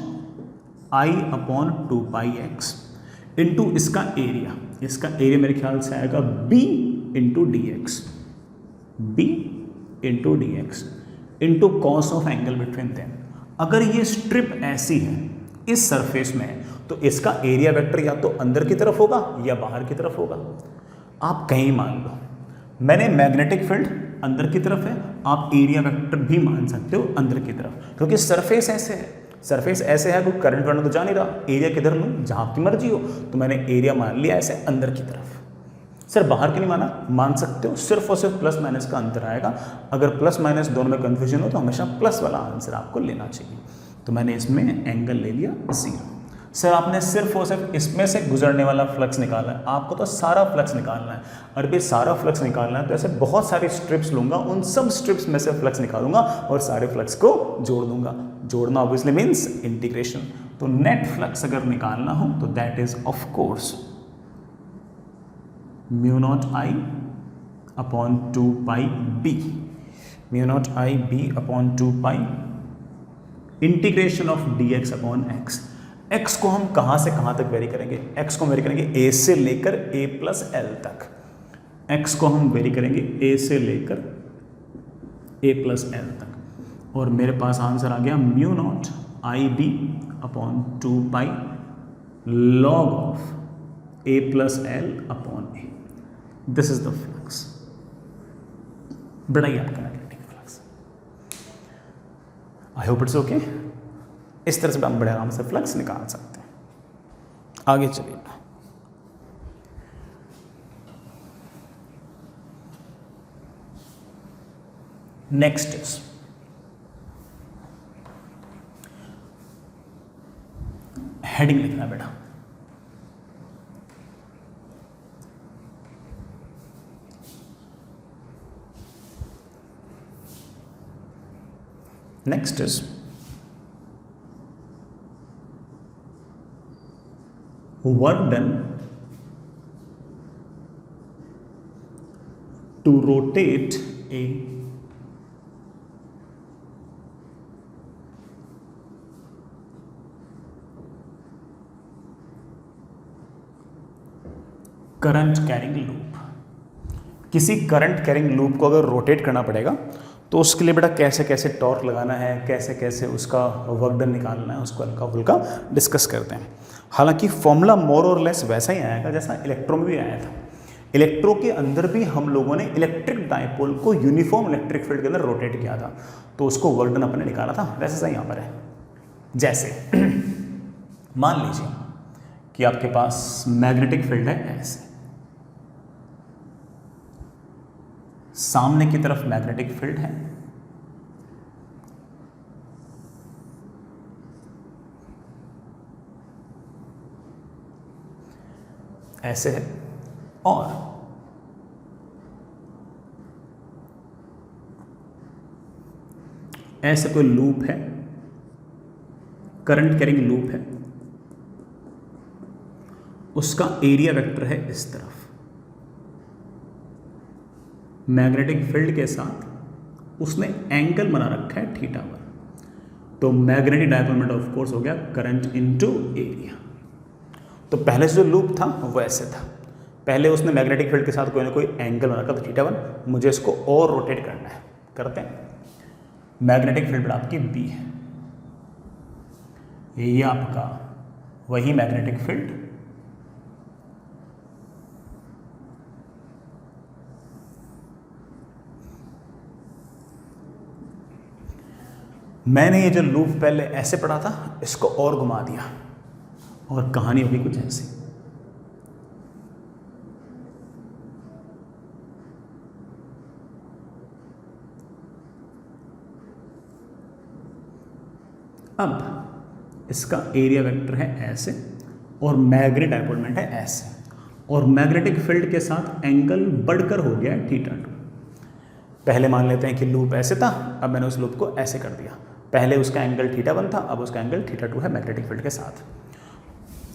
I upon 2 pi x into इसका एरिया, इसका एरिया मेरे ख्याल से आएगा b into d x, b into d x into cos of angle between them. अगर ये स्ट्रिप ऐसी है इस सरफेस में, तो इसका एरिया वेक्टर या तो अंदर की तरफ होगा या बाहर की तरफ होगा। आप कहीं मान लो, मैंने मैग्नेटिक फील्ड अंदर की तरफ है, आप एरिया वेक्टर भी मान सकते हो अंदर की तरफ, क्योंकि सरफेस ऐसे है, सरफेस ऐसे है, कोई करंट वरना तो जा नहीं रहा, एरिया किधर लूँ, जहाँ आपकी मर्जी हो, तो मैंने एरिया मान लिया ऐसे अंदर की तरफ। सर बाहर क्यों नहीं माना, मान सकते हो, सिर्फ और सिर्फ प्लस माइनस का अंतर आएगा। अगर प्लस माइनस दोनों में कंफ्यूजन हो तो हमेशा प्लस वाला आंसर आपको लेना चाहिए। तो मैंने इसमें एंगल ले लिया 0। सर आपने सिर्फ और सिर्फ इसमें से गुजरने वाला फ्लक्स निकालना है, आपको तो सारा फ्लक्स निकालना है। और भी सारा फ्लक्स निकालना है तो ऐसे बहुत सारी स्ट्रिप्स लूंगा, उन सब स्ट्रिप्स में से फ्लक्स निकालूंगा और सारे फ्लक्स को जोड़ दूंगा। जोड़ना ऑब्वियसली मीन्स इंटीग्रेशन। तो नेट फ्लक्स अगर निकालना हो तो that is of course mu naught I upon 2 pi b, mu naught I b upon 2 pi integration of d x upon x. X को हम कहाँ से कहाँ तक वेरी करेंगे, एक्स को वेरी करेंगे ए से लेकर ए प्लस एल तक, एक्स को हम वेरी करेंगे ए से लेकर ए प्लस एल तक, और मेरे पास आंसर आ गया mu naught I b upon 2 pi log of a plus l upon a. This is the flux, बड़ा ही आपका magnetic flux. I hope it's okay. इस तरह से हम बड़े आराम से फ्लक्स निकाल सकते हैं। आगे चलिए, नेक्स्ट इज हेडिंग लिखना बेटा। Next is work done to rotate a current carrying loop. किसी करंट कैरिंग लूप को अगर रोटेट करना पड़ेगा तो उसके लिए बेटा कैसे कैसे टॉर्क लगाना है, कैसे कैसे उसका वर्क डन निकालना है, उसको हल्का फुल्का डिस्कस करते हैं। हालांकि फॉर्मूला मोर और लेस वैसा ही आएगा जैसा इलेक्ट्रो में भी आया था। इलेक्ट्रो के अंदर भी हम लोगों ने इलेक्ट्रिक डायपोल को यूनिफॉर्म इलेक्ट्रिक फील्ड के अंदर रोटेट किया था, तो उसको वर्क डन अपने निकाला था, वैसे सही यहाँ पर है। जैसे मान लीजिए कि आपके पास मैग्नेटिक फील्ड है ऐसे, सामने की तरफ मैग्नेटिक फील्ड है, ऐसे है, और ऐसे कोई लूप है, करंट कैरिंग लूप है, उसका एरिया वेक्टर है इस तरफ, मैग्नेटिक फील्ड के साथ उसने एंगल बना रखा है थीटा पर, तो मैग्नेटिक डायपोल में ऑफ कोर्स हो गया करंट इनटू एरिया। तो पहले से जो लूप था वो ऐसे था, पहले उसने मैग्नेटिक फील्ड के साथ कोई ना कोई एंगल बना रखा था थीटा 1, मुझे इसको और रोटेट करना है, करते हैं। मैग्नेटिक फील्ड आपकी बी है, ये आपका वही मैग्नेटिक फील्ड मैंने ये जो लूप पहले ऐसे पढ़ा था इसको और घुमा दिया और कहानी होगी कुछ ऐसी। अब इसका एरिया वेक्टर है ऐसे और मैग्नेटिक डायपोल मोमेंट है ऐसे और मैग्नेटिक फील्ड के साथ एंगल बढ़कर हो गया θ2। पहले मान लेते हैं कि लूप ऐसे था, अब मैंने उस लूप को ऐसे कर दिया। पहले उसका एंगल θ1 था, अब उसका एंगल θ2 है मैग्नेटिक फील्ड के साथ।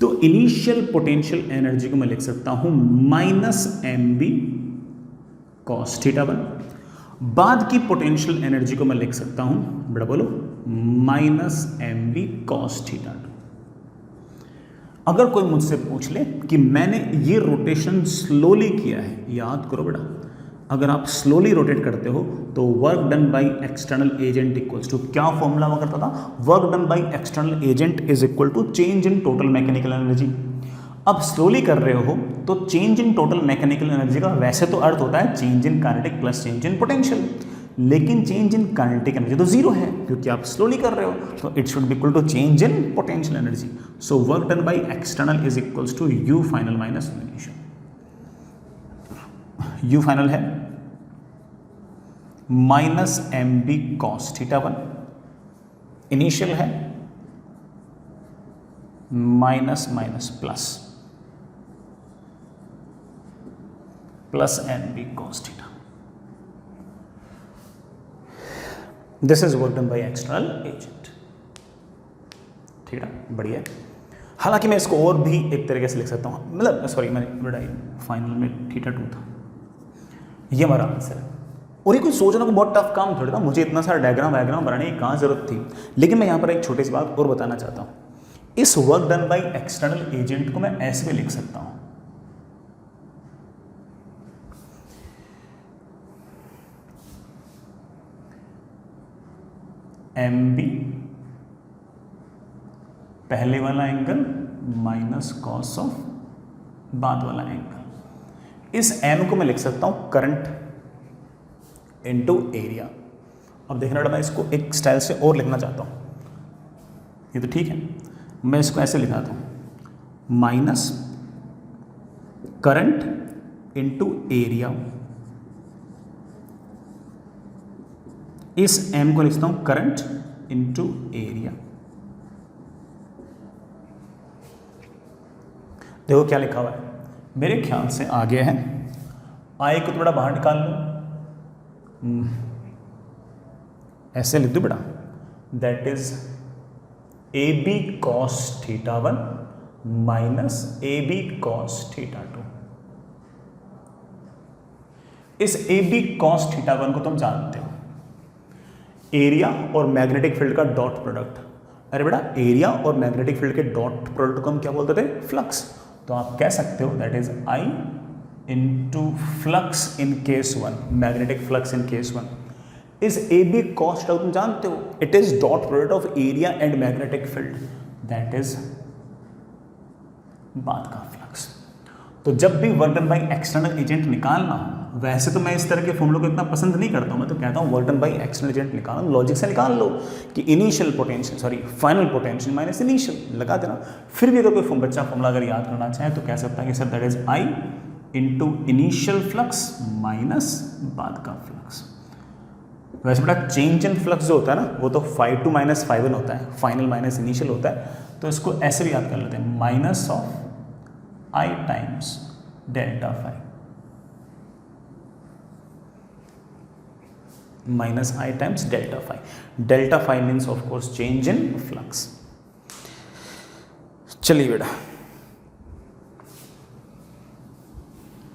तो इनिशियल पोटेंशियल एनर्जी को मैं लिख सकता हूं -mb cos θ1। बाद की पोटेंशियल एनर्जी को मैं लिख सकता हूं, बड़ा बोलो, -mb cos θ2। अगर कोई मुझसे पूछ ले कि मैंने ये रोटेशन स्लोली किया है, याद करो बेटा, अगर आप स्लोली रोटेट करते हो तो work done by external agent equals to, क्या फॉर्मूला हुआ करता था, work done by external agent is equal to change in total mechanical energy. अब स्लोली कर रहे हो तो change in total mechanical energy का वैसे तो अर्थ होता है change in kinetic plus change in potential, लेकिन चेंज इन काइनेटिक एनर्जी तो जीरो है क्योंकि आप स्लोली कर रहे हो, तो it should B equal to change in potential energy. So work done by external is equals to you final minus initial. U final है -mb cos θ1, इनिशियल है minus minus plus mb cos θ। This is work done by external agent. ठीक है, बढ़िया। हालांकि मैं इसको और भी एक तरीके से लिख सकता हूं, मतलब सॉरी मैंने फाइनल में θ2 था, ये हमारा आंसर है। और ये कोई सोचना को बहुत टफ काम थोड़ा था, मुझे इतना सारा डायग्राम बनाने की कहाँ जरूरत थी। लेकिन मैं यहाँ पर एक छोटी सी बात और बताना चाहता हूँ, इस work done by external agent को मैं ऐसे भी लिख सकता हूँ, mb पहले वाला एंगल माइनस कॉस ऑफ बाद वाला एंगल। इस m को मैं लिख सकता हूँ करंट इनटू एरिया। अब देखना बेटा, मैं इसको एक स्टाइल से और लिखना चाहता हूँ, ये तो ठीक है, मैं इसको ऐसे लिखाता हूँ माइनस करंट इनटू एरिया। इस m को लिखता हूँ करंट इनटू एरिया। देखो क्या लिखा हुआ है, मेरे ख्याल से आगे है, I को थोड़ा बाहर निकाल लो, ऐसे लिख दो बेटा, that is AB cos θ1 minus AB cos θ2। इस AB cos θ1 को तुम जानते हो, एरिया और मैग्नेटिक फील्ड का डॉट प्रोडक्ट। अरे बेटा, एरिया और मैग्नेटिक फील्ड के डॉट प्रोडक्ट को हम क्या बोलते थे, फ्लक्स। तो आप कह सकते हो that is I into flux in case 1, magnetic flux in case 1। इस AB cos θ तुम जानते हो, it is dot product of area and magnetic field, that is बाद का फ्लक्स। तो जब भी work done by external agent निकालना हो, वैसे तो मैं इस तरह के फॉर्मूलों को इतना पसंद नहीं करता हूं, मैं तो कहता हूं work done by external agent निकालो, लॉजिक से निकाल लो कि initial potential sorry final potential minus initial लगा देना। फिर भी अगर कोई बच्चा फॉर्मूला अगर याद करना चाहे तो कह सकता है कि sir that is I into initial flux minus बाद का फ्लक्स। वैसे बेटा चेंज इन फ्लक्स जो होता है ना, वो तो φ2 माइनस φ1 होता है, फाइनल माइनस इनिशियल होता है, तो इसको ऐसे भी याद कर लेते हैं, minus of I times delta phi, minus I times delta phi. Delta phi means of course change in flux. चलिए बेटा,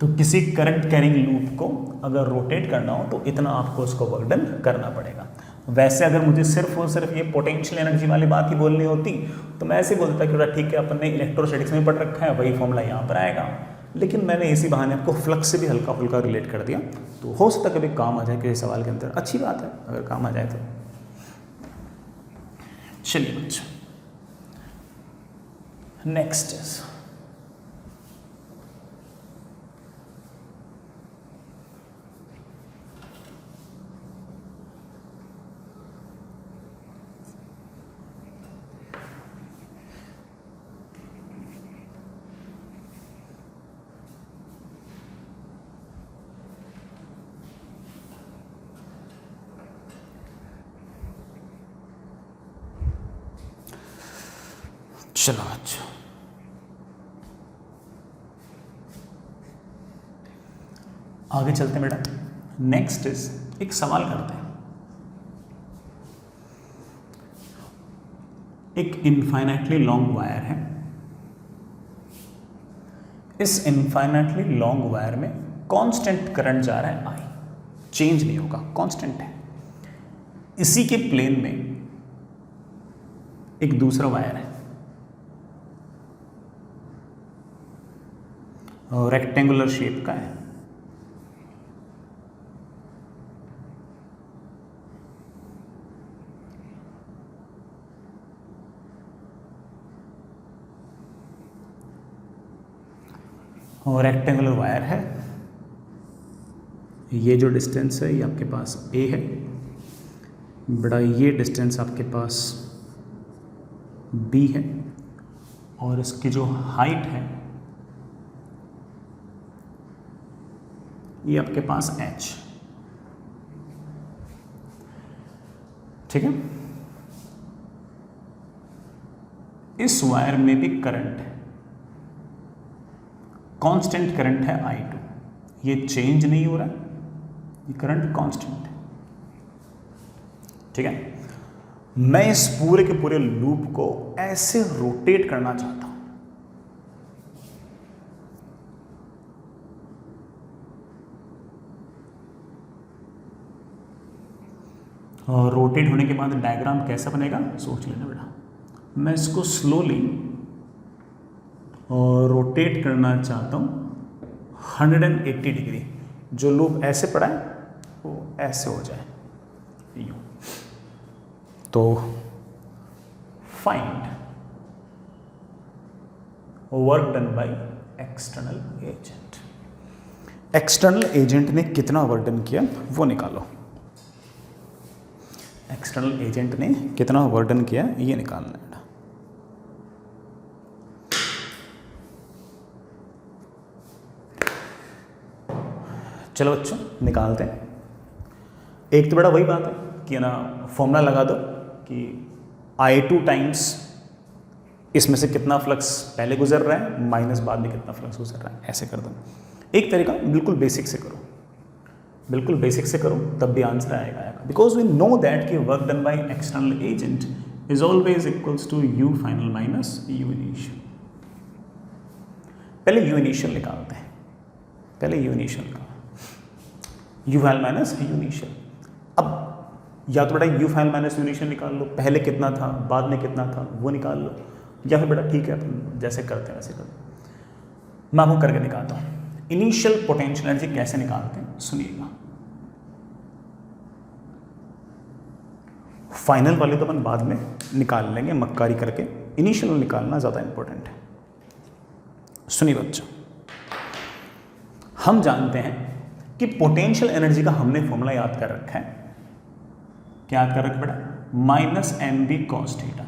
तो किसी करंट कैरिंग लूप को अगर रोटेट करना हो तो इतना आपको उसको वर्क डन करना पड़ेगा। वैसे अगर मुझे सिर्फ और सिर्फ ये पोटेंशियल एनर्जी वाली बात ही बोलनी होती तो मैं ऐसे बोलता कि ठीक है अपन ने इलेक्ट्रोस्टैटिक्स में पढ़ रखा है, वही फॉर्मूला यहाँ पर आएगा, लेकिन मैंने इसी बहाने आपको फ्लक्स से भी हल्का फुल्का रिलेट कर दिया, तो हो सकता कभी काम आ जाए किसी सवाल के अंदर, अच्छी बात है अगर काम आ जाए तो। चलिए बच्चों, नेक्स्ट इज चलो अच्छा आगे चलते हैं बेटा। नेक्स्ट इज एक सवाल करते हैं। एक इनफाइनाइटली लॉन्ग वायर है। इस इनफाइनाइटली लॉन्ग वायर में कांस्टेंट करंट जा रहा है आई, चेंज नहीं होगा, कांस्टेंट है। इसी के प्लेन में एक दूसरा वायर है, रेक्टेंगुलर शेप का है। और रेक्टेंगुलर वायर है। ये जो डिस्टेंस है ये आपके पास ए है बड़ा, ये डिस्टेंस आपके पास बी है, और इसकी जो हाइट है ये आपके पास h, ठीक है। इस वायर में भी करंट है, कांस्टेंट करंट है I2, ये चेंज नहीं हो रहा है, ये करंट कांस्टेंट है, ठीक है। मैं इस पूरे के पूरे लूप को ऐसे रोटेट करना चाहता हूं। और रोटेट होने के बाद डायग्राम कैसा बनेगा सोच लेना बेटा। मैं इसको स्लोली रोटेट करना चाहता हूँ 180 डिग्री। जो लूप ऐसे पड़ा है वो ऐसे हो जाए यूं। तो find work done by external agent. External agent ने कितना वर्क डन किया वो निकालो। एक्सटर्नल एजेंट ने कितना वर्क डन किया ये निकालना है। चलो बच्चों निकालते हैं। एक तो बड़ा वही बात है कि ना फॉर्मूला लगा दो कि I2 टाइम्स इसमें से कितना फ्लक्स पहले गुजर रहा है माइनस बाद में कितना फ्लक्स गुजर रहा है, ऐसे कर दो। एक तरीका बिल्कुल बेसिक से करो, बिल्कुल बेसिक से करो तब भी आंसर आएगा। बिकॉज वी नो दैट कि work done by external agent is always equals to you final minus u initial. पहले यू इनिशियल निकालते हैं, पहले यू इनिशियल निकालो, u final minus u initial. अब या तो बेटा u final minus u initial निकाल लो, पहले कितना था बाद में कितना था वो निकाल लो, या फिर बेटा ठीक है अपन जैसे करते हैं वैसे कर लो। मैं आपको करके दिखाता हूँ इनिशियल पोटेंशियल एनर्जी कैसे निकालते हैं, सुनिएगा। फाइनल वाले तो अपन बाद में निकाल लेंगे मक्कारी करके, इनिशियल निकालना ज़्यादा इंपॉर्टेंट है। सुनिए बच्चों, हम जानते हैं कि पोटेंशियल एनर्जी का हमने फॉर्मूला याद कर रखा है। क्या याद कर रखा बेटा? Minus m B cos theta.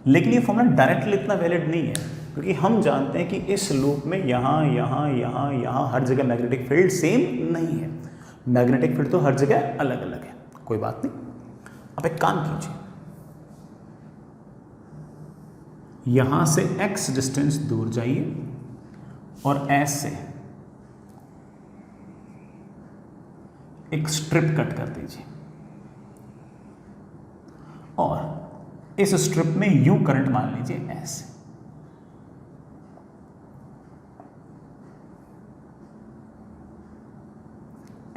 लेकिन ये फॉर्मूला डायरेक्टली इतना वैलिड नहीं है, क्योंकि हम जानते हैं कि इस लूप में यहाँ यहाँ यहाँ यहाँ हर जगह मैग्नेटिक फील्ड सेम नहीं है। मैग्नेटिक फील्ड तो हर जगह अलग अलग है। कोई बात नहीं, अब एक काम कीजिए, यहां से x डिस्टेंस दूर जाइए और S से एक स्ट्रिप कट कर दीजिए और इस स्ट्रिप में यूं करंट मान लीजिए S।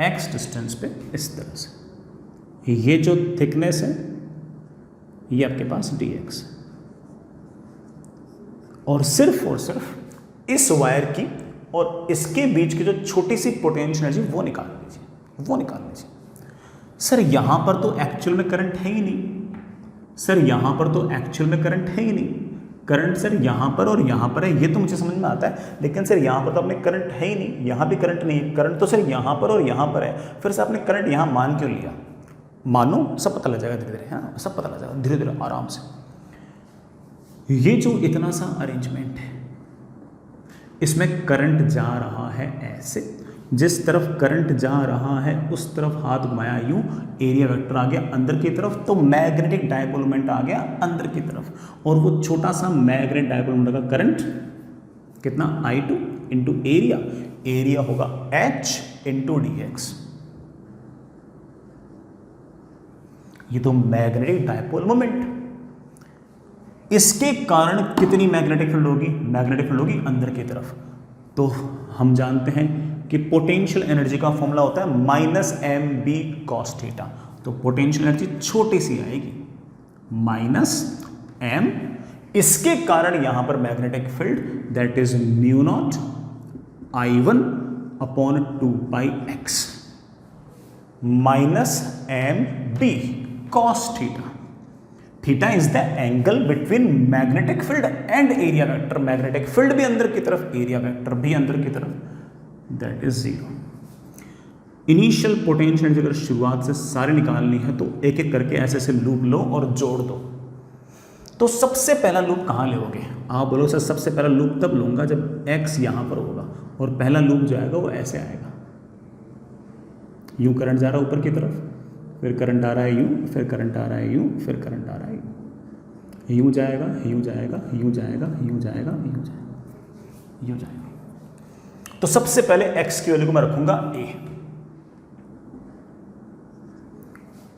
x डिस्टेंस पे इस तरह से ये जो थिकनेस है ये आपके पास dx, और सिर्फ इस वायर की और इसके बीच की जो छोटी सी पोटेंशियल एनर्जी वो निकाल लीजिए, वो निकाल लीजिए। सर यहां पर तो एक्चुअल में करंट है ही नहीं, सर यहां पर तो एक्चुअल में करंट है ही नहीं। करंट सर यहाँ पर और यहाँ पर है, ये तो मुझे समझ में आता है, लेकिन सर यहाँ पर तो अपने करंट है ही नहीं, यहाँ भी करंट नहीं है, करंट तो सर यहाँ पर और यहाँ पर है, फिर से आपने करंट यहाँ मान क्यों लिया? मानो सब पता लग जाएगा धीरे धीरे, हाँ सब पता लग जाएगा धीरे धीरे आराम से। ये जो इतना सा अरेंजमेंट है, इसमें करंट जा रहा है ऐसे, जिस तरफ करंट जा रहा है उस तरफ हाथ घुमाया यूं, एरिया वेक्टर आ गया अंदर की तरफ, तो मैग्नेटिक डायपोल मोमेंट आ गया अंदर की तरफ, और वो छोटा सा मैग्नेटिक डायपोल मोमेंट का करंट कितना I2 इंटू एरिया, एरिया होगा H इंटू dx। ये तो मैग्नेटिक डायपोल मोमेंट, इसके कारण कितनी मैग्नेटिक फील्ड होगी? मैग्नेटिक फील्ड होगी अंदर की तरफ। तो हम जानते हैं कि पोटेंशियल एनर्जी का फॉर्मूला होता है -mb cos थीटा, तो पोटेंशियल एनर्जी छोटी सी आएगी -m, इसके कारण यहां पर magnetic field that is μ0 I1 upon 2πx -mb cos theta. Theta is the angle between magnetic field and area vector, magnetic field भी अंदर की तरफ, एरिया वेक्टर भी अंदर की तरफ, दैट इज 0। इनिशियल पोटेंशियल अगर शुरुआत से सारे निकालनी है तो एक एक करके ऐसे ऐसे लूप लो और जोड़ दो। तो सबसे पहला लूप कहाँ लोगे? आप बोलो सर सबसे पहला लूप तब लूंगा जब x यहां पर होगा, और पहला लूप जो आएगा वो ऐसे आएगा, यूं करंट जा रहा है ऊपर की तरफ, फिर करंट आ रहा है यूं, फिर करंट आ रहा है यूं, फिर करंट आ रहा है यूं, यूं जाएगा, यूं जाएगा, यूं जाएगा, यूं जाएगा, यूं जाएगा, यूं जाएगा। तो सबसे पहले x की वैल्यू को मैं रखूंगा a,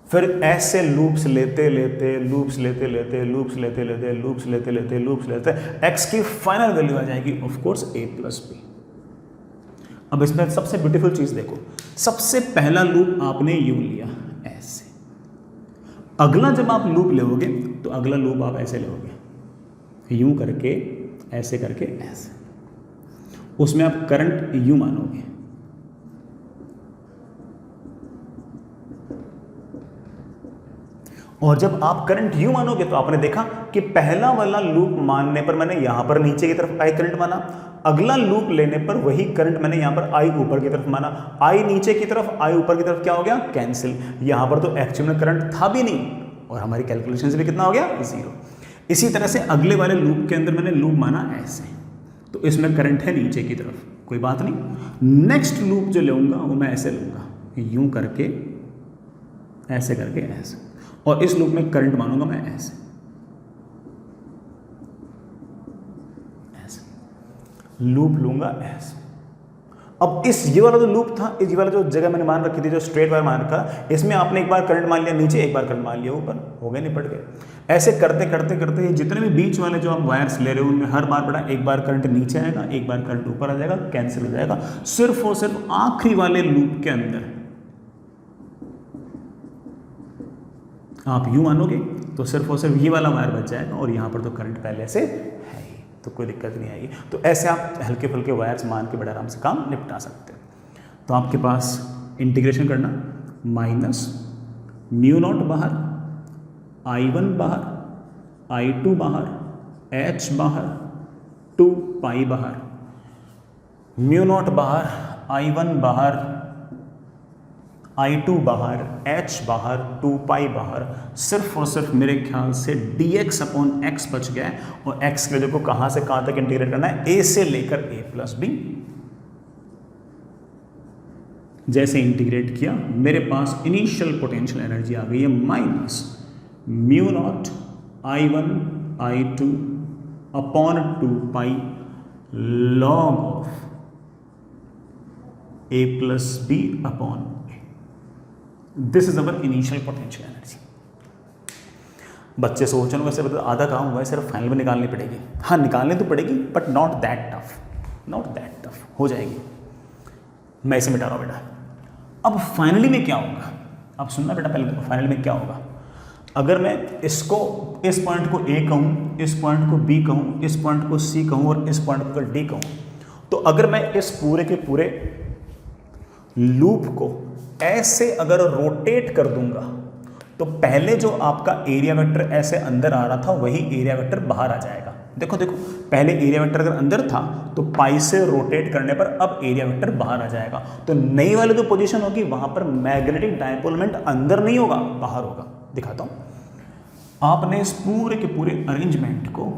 फिर ऐसे लूप्स लेते लेते लूप्स लेते लेते लूप्स लेते लेते लूप्स लेते लेते लूप्स लेते x की फाइनल वैल्यू आ जाएगी of course a plus b। अब इसमें सबसे ब्यूटीफुल चीज देखो, सबसे पहला लूप आपने यूं लिया ऐसे, अगला जब आप लूप लोगे तो अगला लूप आप ऐसे लोगे, यूं करके ऐसे करके ऐसे, उसमें आप करंट यूं मानोगे, और जब आप करंट यूं मानोगे तो आपने देखा कि पहला वाला लूप मानने पर मैंने यहां पर नीचे की तरफ आई करंट माना, अगला लूप लेने पर वही करंट मैंने यहां पर आई ऊपर की तरफ माना, आई नीचे की तरफ आई ऊपर की तरफ क्या हो गया? कैंसिल। यहां पर तो एक्चुअल में करंट था भी नहीं और हमारी कैलकुलेशन से भी कितना हो गया? 0। इसी तरह से अगले वाले लूप के अंदर मैंने लूप माना ऐसे, तो इसमें करंट है नीचे की तरफ, कोई बात नहीं। नेक्स्ट लूप जो लूंगा वो मैं ऐसे लूंगा, यूं करके ऐसे करके ऐसे, और इस लूप में करंट मानूंगा मैं ऐसे ऐसे, लूप लूंगा ऐसे। अब इस ये वाला जो लूप था, ये वाला जो जगह मैंने मान रखी थी, जो स्ट्रेट वायर मान रखा, इसमें आपने एक बार करंट मान लिया नीचे, एक बार करंट मान लिया ऊपर, हो गए निपट गए। ऐसे करते करते करते जितने भी बीच वाले जो आप वायर्स ले रहे हो उनमें हर बार बड़ा एक बार करंट नीचे आएगा, एक बार करंट ऊपर आ जाएगा, कैंसिल हो जाएगा। सिर्फ और सिर्फ आखिरी वाले लूप के अंदर आप यूं मानोगे तो सिर्फ और सिर्फ ये वाला वायर बच जाएगा, और यहाँ पर तो करंट पहले से है ही, तो कोई दिक्कत नहीं आएगी। तो ऐसे आप हल्के फुल्के वायर्स मान के बड़े आराम से काम निपटा सकते हैं। तो आपके पास इंटीग्रेशन करना, -μ0 बाहर, I1 बाहर, I2 बाहर, H बाहर, 2π बाहर, μ0 बाहर, I1 बाहर, I2 बाहर, H बाहर, 2π बाहर, सिर्फ और सिर्फ मेरे ख्याल से dx अपॉन x बच गया है, और x की वैल्यू को कहां से कहां तक इंटीग्रेट करना है? a से लेकर a प्लस b। जैसे इंटीग्रेट किया मेरे पास इनिशियल पोटेंशियल एनर्जी आ गई है -μ0 I1 I2 upon 2π log of a plus b upon a। This is our initial potential energy. बच्चे सोच रहे वैसे आधा काम हुआ है, सिर्फ फाइनल में निकालनी पड़ेगी। हाँ निकालनी तो पड़ेगी, but not that tough, not that tough, हो जाएगी। मैं इसे मिटा रहा हूँ बेटा। अब फाइनली में क्या होगा? अब सुनना बेटा पहले देखो, फाइनल में क्या होगा। अगर मैं इसको, इस पॉइंट को A कहूँ, इस पॉइंट को B कहूँ, इस पॉइंट को C कहूँ और इस पॉइंट को D कहूँ, तो अगर मैं इस पूरे के पूरे लूप को ऐसे अगर रोटेट कर दूंगा तो पहले जो आपका एरिया वेक्टर ऐसे अंदर आ रहा था वही एरिया वेक्टर बाहर आ जाएगा। देखो देखो, पहले एरिया वेक्टर अगर अंदर था तो पाई से रोटेट करने पर अब एरिया वेक्टर बाहर आ जाएगा, तो नई वाली जो पोजीशन होगी वहां पर मैग्नेटिक डायपोल मोमेंट अंदर नहीं होगा, बाहर होगा। दिखाता हूं, आपने इस पूरे के पूरे अरेंजमेंट को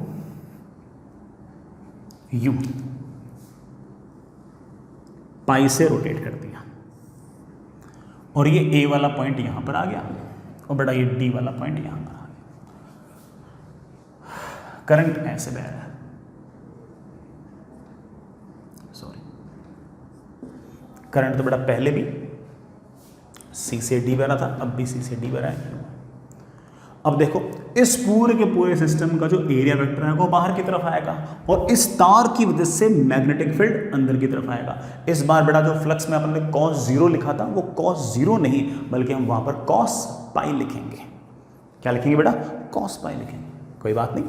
यू पाई से रोटेट कर दिया और ये ए वाला पॉइंट यहां पर आ गया और बड़ा ये डी वाला पॉइंट यहां पर आ गया। करंट ऐसे बह रहा है, सॉरी, करंट तो बड़ा पहले भी सी से डी बह रहा था, अब भी सी से डी बह रहा है। अब देखो, इस पूरे के पूरे सिस्टम का जो एरिया वेक्टर है वो बाहर की तरफ आएगा और इस तार की वजह से मैग्नेटिक फील्ड अंदर की तरफ आएगा। इस बार बेटा जो फ्लक्स में अपन ने cos 0 लिखा था वो cos 0 नहीं, बल्कि हम वहां पर cos पाई लिखेंगे। क्या लिखेंगे बेटा? cos पाई लिखेंगे, कोई बात नहीं।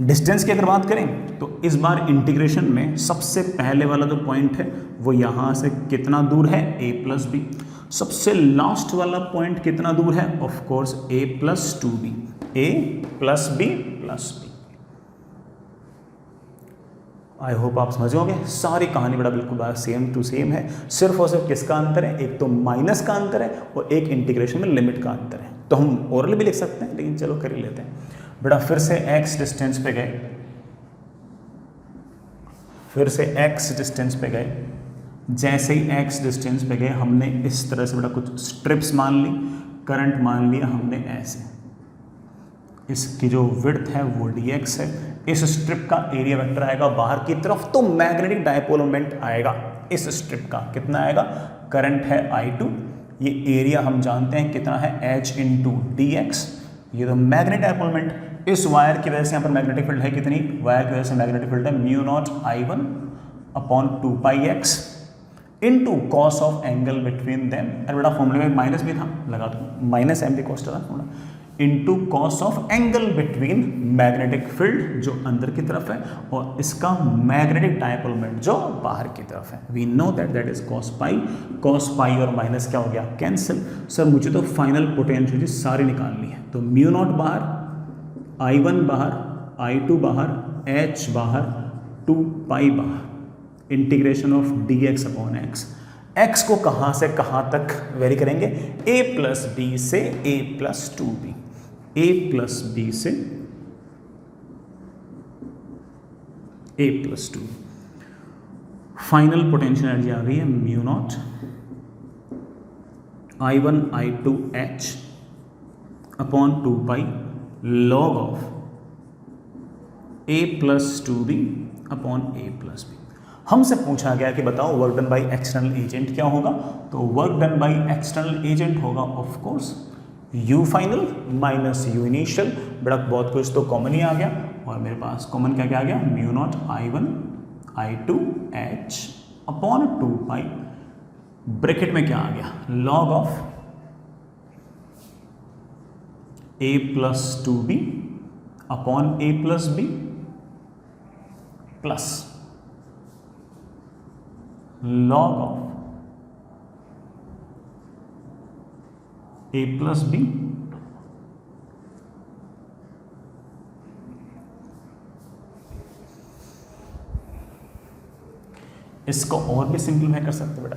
डिस्टेंस की अगर बात करें तो इस बार इंटीग्रेशन में सबसे पहले वाला जो पॉइंट है वो यहां से कितना दूर है? a plus b. सबसे लास्ट वाला पॉइंट कितना दूर है? Of course a plus 2b, a plus b plus b। I hope आप समझोगे, सारी कहानी बड़ा बिल्कुल सेम टू सेम है, सिर्फ और सिर्फ किसका अंतर है? एक तो माइनस का अंतर है और एक इंटीग्रेशन में लिमिट का अंतर है। तो हम ओरल भी लिख सकते हैं, लेकिन चलो कर ही लेते हैं। बेटा फिर से x डिस्टेंस पे गए, फिर से x डिस्टेंस पे गए। जैसे ही x डिस्टेंस पे गए हमने इस तरह से बेटा कुछ स्ट्रिप्स मान ली, करंट मान लिया हमने ऐसे, इसकी जो विड्थ है वो dx है। इस स्ट्रिप का एरिया वेक्टर आएगा बाहर की तरफ, तो मैग्नेटिक डायपोल मोमेंट आएगा इस स्ट्रिप का। कितना आएगा? करंट है I2, ये एरिया हम जानते हैं कितना है, h इंटू dx। ये तो मैग्नेटिक डायपोल मोमेंट, इस वायर की वजह से यहाँ पर मैग्नेटिक फील्ड है कितनी? वायर की वजह से मैग्नेटिक फील्ड है mu naught I1 upon 2πx into cos of angle between them. अरे बेटा फॉर्मूले में माइनस भी था, लगा दो, माइनस एम बी कॉस्ट था formula, into cos of angle between magnetic field जो अंदर की तरफ है और इसका मैग्नेटिक डायपोल मोमेंट जो बाहर की तरफ है। We know that that is cos pi और माइनस क्या हो गया? कैंसिल। सर मुझे तो फाइनल पोटेंशियल सारी निकालनी है, तो म्यू नॉट बाहर, I1 बाहर, I2 बाहर, H बाहर, 2π बाहर, integration of dx upon x। x को कहां से कहां तक वेरी करेंगे? a प्लस बी से a plus 2b, a plus b से a plus 2। Final potential energy आ गई है mu naught I1 I2 H upon 2π log of a plus 2b upon a plus b। हमसे पूछा गया कि बताओ work done by external agent क्या होगा? तो work done by external agent होगा of course u final minus u initial. बड़ा बहुत कुछ तो कॉमन ही आ गया और मेरे पास कॉमन क्या क्या आ गया? Mu naught I1 I2 H upon 2π, bracket में क्या आ गया? Log of a plus 2b upon a plus b plus log of a plus b इसको और भी सिंपलीफाई कर सकते बेटा।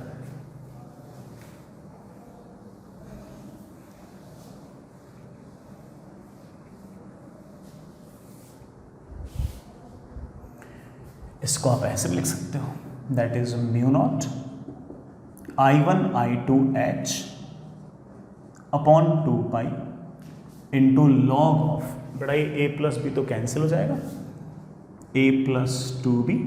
इसको आप ऐसे भी लिख सकते हो, that is mu naught I1 I2 H upon 2π into log of, बड़ा ये a प्लस बी तो कैंसिल हो जाएगा, a प्लस 2b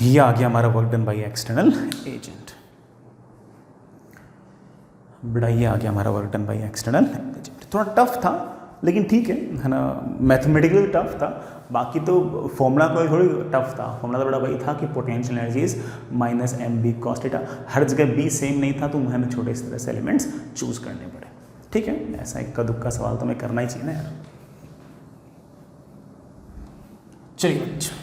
ये आ गया हमारा work done by external agent. बड़ा ये आ गया हमारा work done by external agent. थोड़ा टफ था लेकिन ठीक है ना, मैथमेटिकली टफ था, बाकी तो फॉर्मूला कोई थोड़ी टफ था। फॉर्मूला तो बड़ा वही था कि potential energy is minus m B cos theta. हर जगह बी सेम नहीं था तो हमें छोटे इस तरह से एलिमेंट्स चूज करने पड़े। ठीक है, ऐसा इक्का दुक्का सवाल तो हमें करना ही चाहिए ना यार। चलिए बच्चों,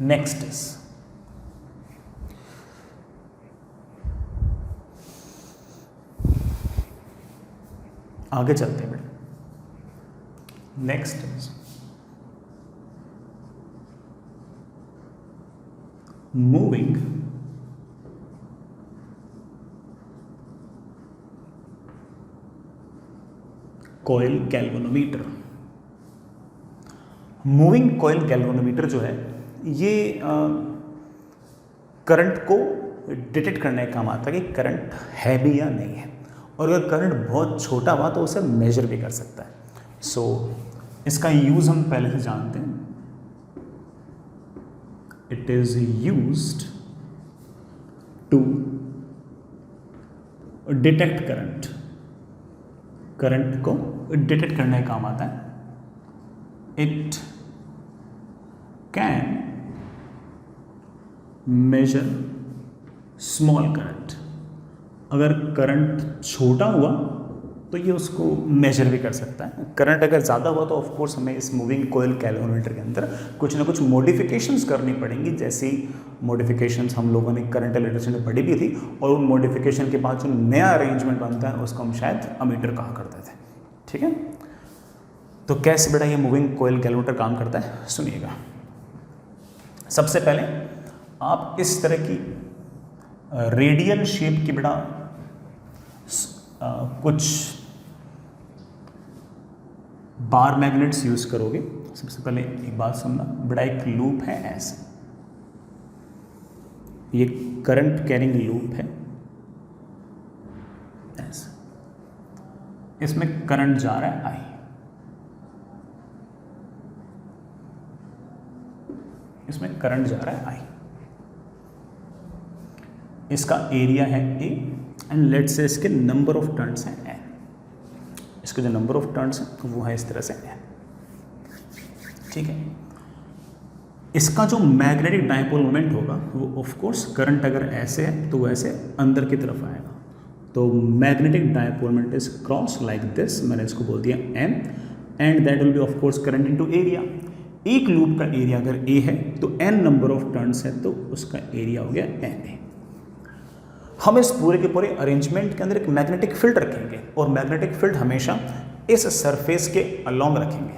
नेक्स्ट इज आगे चलते हैं बेटा। Next is moving coil galvanometer. Moving coil galvanometer जो है ये करंट को डिटेक्ट करने का काम आता है कि करंट है भी या नहीं है, और अगर करंट बहुत छोटा हुआ तो उसे मेजर भी कर सकता है। सो इसका यूज हम पहले से जानते हैं। It is used to detect current, current को डिटेक्ट करने का काम आता है। It can measure small current. अगर करंट छोटा हुआ तो ये उसको मेजर भी कर सकता है। करंट अगर ज़्यादा हुआ तो ऑफ कोर्स हमें इस मूविंग कोयल गैल्वेनोमीटर के अंदर कुछ ना कुछ मॉडिफिकेशंस करनी पड़ेंगी, जैसी मॉडिफिकेशंस हम लोगों ने करंट लिटरेचर में पढ़ी भी थी, और उन मॉडिफिकेशन के बाद जो नया अरेंजमेंट बनता है उसको हम शायद अमीटर कहा करते थे। ठीक है, तो कैसे बेटा ये मूविंग कोयल गैल्वेनोमीटर काम करता है सुनिएगा। सबसे पहले आप इस तरह की रेडियल शेप की बेटा कुछ बार मैग्नेट्स यूज करोगे। सबसे पहले एक बात सुनना बेटा, एक लूप है ऐसे, ये करंट कैरिंग लूप है ऐसे, इसमें करंट जा रहा है आई, इसमें करंट जा रहा है आई, इसका एरिया है ए, एंड लेट्स से इसके नंबर ऑफ टर्न्स हैं एन। इसके जो नंबर ऑफ टर्न्स हैं वो है इस तरह से एन। ठीक है, इसका जो मैग्नेटिक डायपोल मोमेंट होगा वो ऑफ कोर्स करंट अगर ऐसे है तो वैसे अंदर की तरफ आएगा, तो magnetic dipole moment is cross like this, मैंने इसको बोल दिया N, and that will be of course current into area. एक लूप का एरिया अगर ए है तो एन नंबर ऑफ टर्न्स है तो उसका एरिया हो गया एन ए। हम इस पूरे के पूरे अरेंजमेंट के अंदर एक मैग्नेटिक फील्ड रखेंगे, और मैग्नेटिक फील्ड हमेशा इस सरफेस के अलोंग रखेंगे,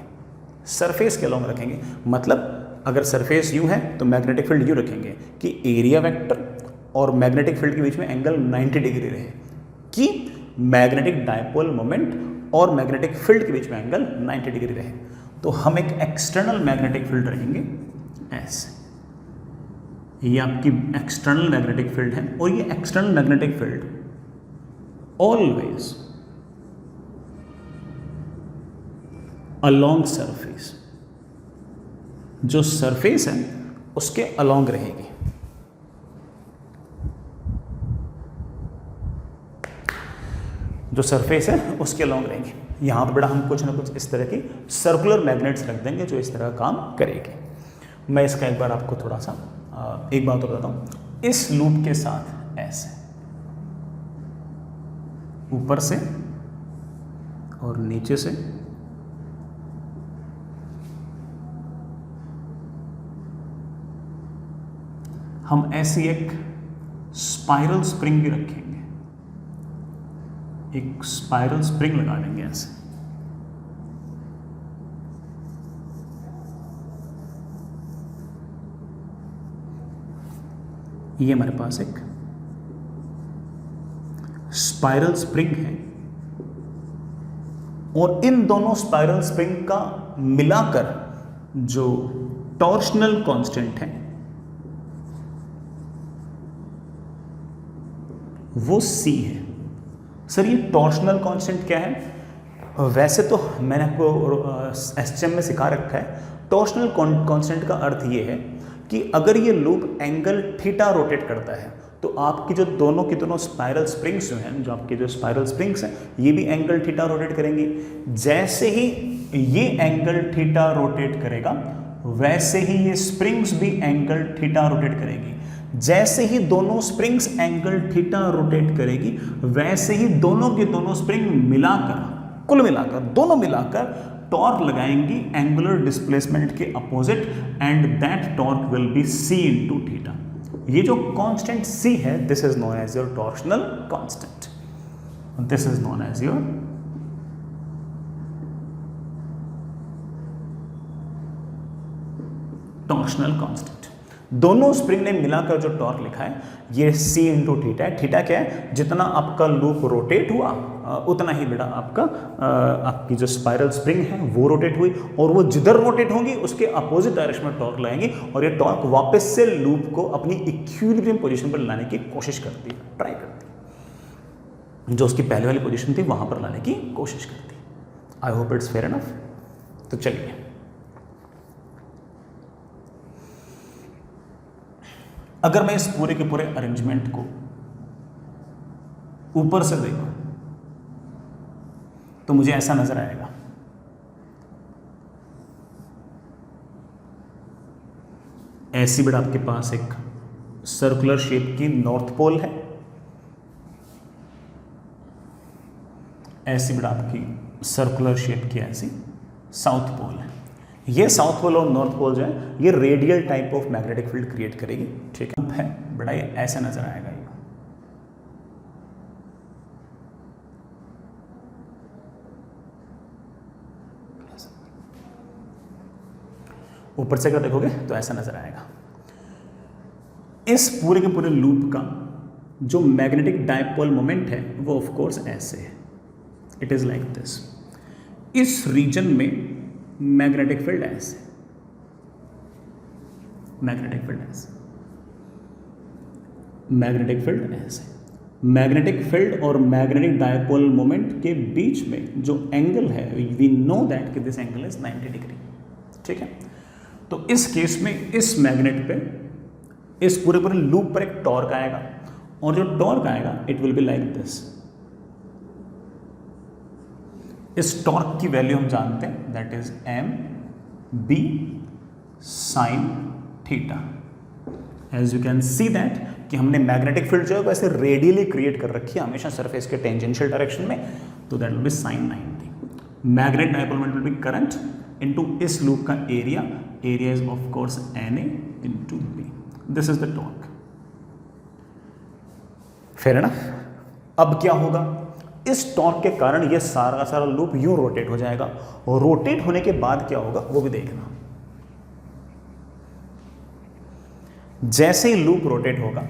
सरफेस के अलोंग रखेंगे। मतलब अगर सरफेस यू है तो मैग्नेटिक फील्ड यू रखेंगे कि एरिया वेक्टर और मैग्नेटिक फील्ड के बीच में एंगल 90 डिग्री रहे, कि मैग्नेटिक डायपोल मोमेंट और मैग्नेटिक फील्ड के बीच में एंगल 90 डिग्री रहे। तो हम एक एक्सटर्नल मैग्नेटिक फील्ड रखेंगे ऐसे, ये आपकी एक्सटर्नल मैग्नेटिक फील्ड है, और ये external magnetic field always along surface, जो सरफेस है उसके अलोंग रहेगी। जो सरफेस है उसके अलोंग रहेंगे। यहां पर बेटा हम कुछ ना कुछ इस तरह की सर्कुलर मैग्नेट्स रख देंगे जो इस तरह का काम करेंगे। मैं इसका एक बार आपको थोड़ा सा एक बात तो बताता हूं, इस लूप के साथ ऐसे ऊपर से और नीचे से हम ऐसी एक स्पाइरल स्प्रिंग भी रखेंगे, एक स्पाइरल स्प्रिंग लगा देंगे ऐसे। ये हमारे पास एक स्पाइरल स्प्रिंग है, और इन दोनों स्पाइरल स्प्रिंग का मिलाकर जो टॉर्शनल कांस्टेंट है वो C है। सर ये टॉर्शनल कांस्टेंट क्या है? वैसे तो मैंने आपको एसएचएम में सिखा रखा है, टॉर्शनल कांस्टेंट का अर्थ ये है कि अगर ये लूप एंगल थीटा रोटेट करता है तो आपकी जो दोनों की दोनों स्पाइरल स्प्रिंग्स जो हैं, जो आपके जो स्पाइरल स्प्रिंग्स हैं, ये भी एंगल थीटा रोटेट करेंगी। जैसे ही ये एंगल थीटा रोटेट करेगा वैसे ही ये स्प्रिंग्स भी एंगल थीटा रोटेट करेगी। जैसे ही दोनों स्प्रिंग्स एंगल थीटा रोटेट करेगी वैसे ही दोनों के दोनों स्प्रिंग मिलाकर, कुल मिलाकर, दोनों मिलाकर टॉर्क लगाएंगी एंगुलर डिस्प्लेसमेंट के opposite and that torque will be c into theta. ये जो कांस्टेंट c है this is known as your torsional constant, this is known as your torsional constant. दोनों स्प्रिंग ने मिलाकर जो टॉर्क लिखा है ये c इंटू थीटा है। थीटा क्या है, जितना आपका लूप रोटेट हुआ उतना ही बेटा आपका आपकी जो स्पाइरल स्प्रिंग है वो रोटेट हुई, और वो जिधर रोटेट होंगी उसके अपोजिट डायरेक्शन में टॉर्क लगाएंगी और ये टॉर्क वापस से लूप को अपनी इक्विलिब्रियम पोजीशन पर लाने की कोशिश करती है, ट्राई करती है, जो उसकी पहले वाली पोजीशन थी वहां पर लाने की कोशिश करती है। आई होप इट्स फेयर इनफ। तो चलिए अगर मैं इस पूरे के पूरे अरेंजमेंट को ऊपर से देखूं तो मुझे ऐसा नजर आएगा। ऐसी बेटा आपके पास एक सर्कुलर शेप की नॉर्थ पोल है, ऐसी बेटा आपकी सर्कुलर शेप की ऐसी साउथ पोल है। ये साउथ पोल और नॉर्थ पोल जो है ये radial type of magnetic field create करेगी, ठीक है बेटा। ये ऐसा नजर आएगा, ये ऊपर से अगर देखोगे तो ऐसा नजर आएगा। इस पूरे के पूरे लूप का जो मैग्नेटिक डायपोल मोमेंट है वो ऑफ कोर्स ऐसे है, इट इज लाइक दिस। इस रीजन में मैग्नेटिक फील्ड ऐसे, मैग्नेटिक फील्ड ऐसे, मैग्नेटिक फील्ड ऐसे। मैग्नेटिक फील्ड और मैग्नेटिक डायपोल मोमेंट के बीच में जो एंगल है वी नो दैट कि दिस एंगल इज 90 डिग्री, ठीक है। तो इस केस में इस मैग्नेट पे इस पूरे पूरे लूप पर एक टॉर्क आएगा, और जो टॉर्क आएगा it will be like this. इस टॉर्क की वैल्यू हम जानते हैं that is M B sine theta. As you can see that कि हमने मैग्नेटिक फील्ड जो है वैसे रेडियली क्रिएट कर रखी है हमेशा सरफेस के टेंजेंशियल डायरेक्शन में, तो that will be sine 90। Magnet dipole moment will be current into इस लूप का area, area is of course N A into B, this is the torque. Fair enough. अब क्या होगा, इस टॉर्क के कारण ये सारा का सारा लूप यूं रोटेट हो जाएगा, और रोटेट होने के बाद क्या होगा वो भी देखना। जैसे ही लूप रोटेट होगा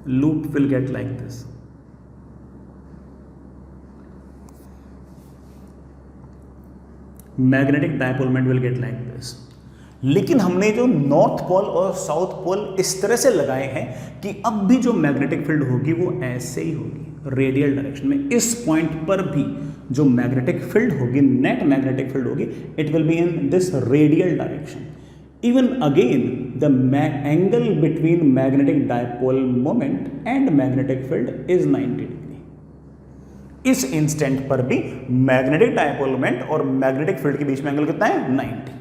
loop will get like this. Magnetic dipole moment will get like this. लेकिन हमने जो नॉर्थ पोल और साउथ पोल इस तरह से लगाए हैं कि अब भी जो मैग्नेटिक फील्ड होगी वो ऐसे ही होगी रेडियल डायरेक्शन में। इस पॉइंट पर भी जो मैग्नेटिक फील्ड होगी, नेट मैग्नेटिक फील्ड होगी, it will be in this radial direction. Even again the angle between magnetic dipole moment and magnetic field is 90 degree. इस इंस्टेंट पर भी मैग्नेटिक डायपोल मोमेंट और मैग्नेटिक फील्ड के बीच में angle कितना है, 90।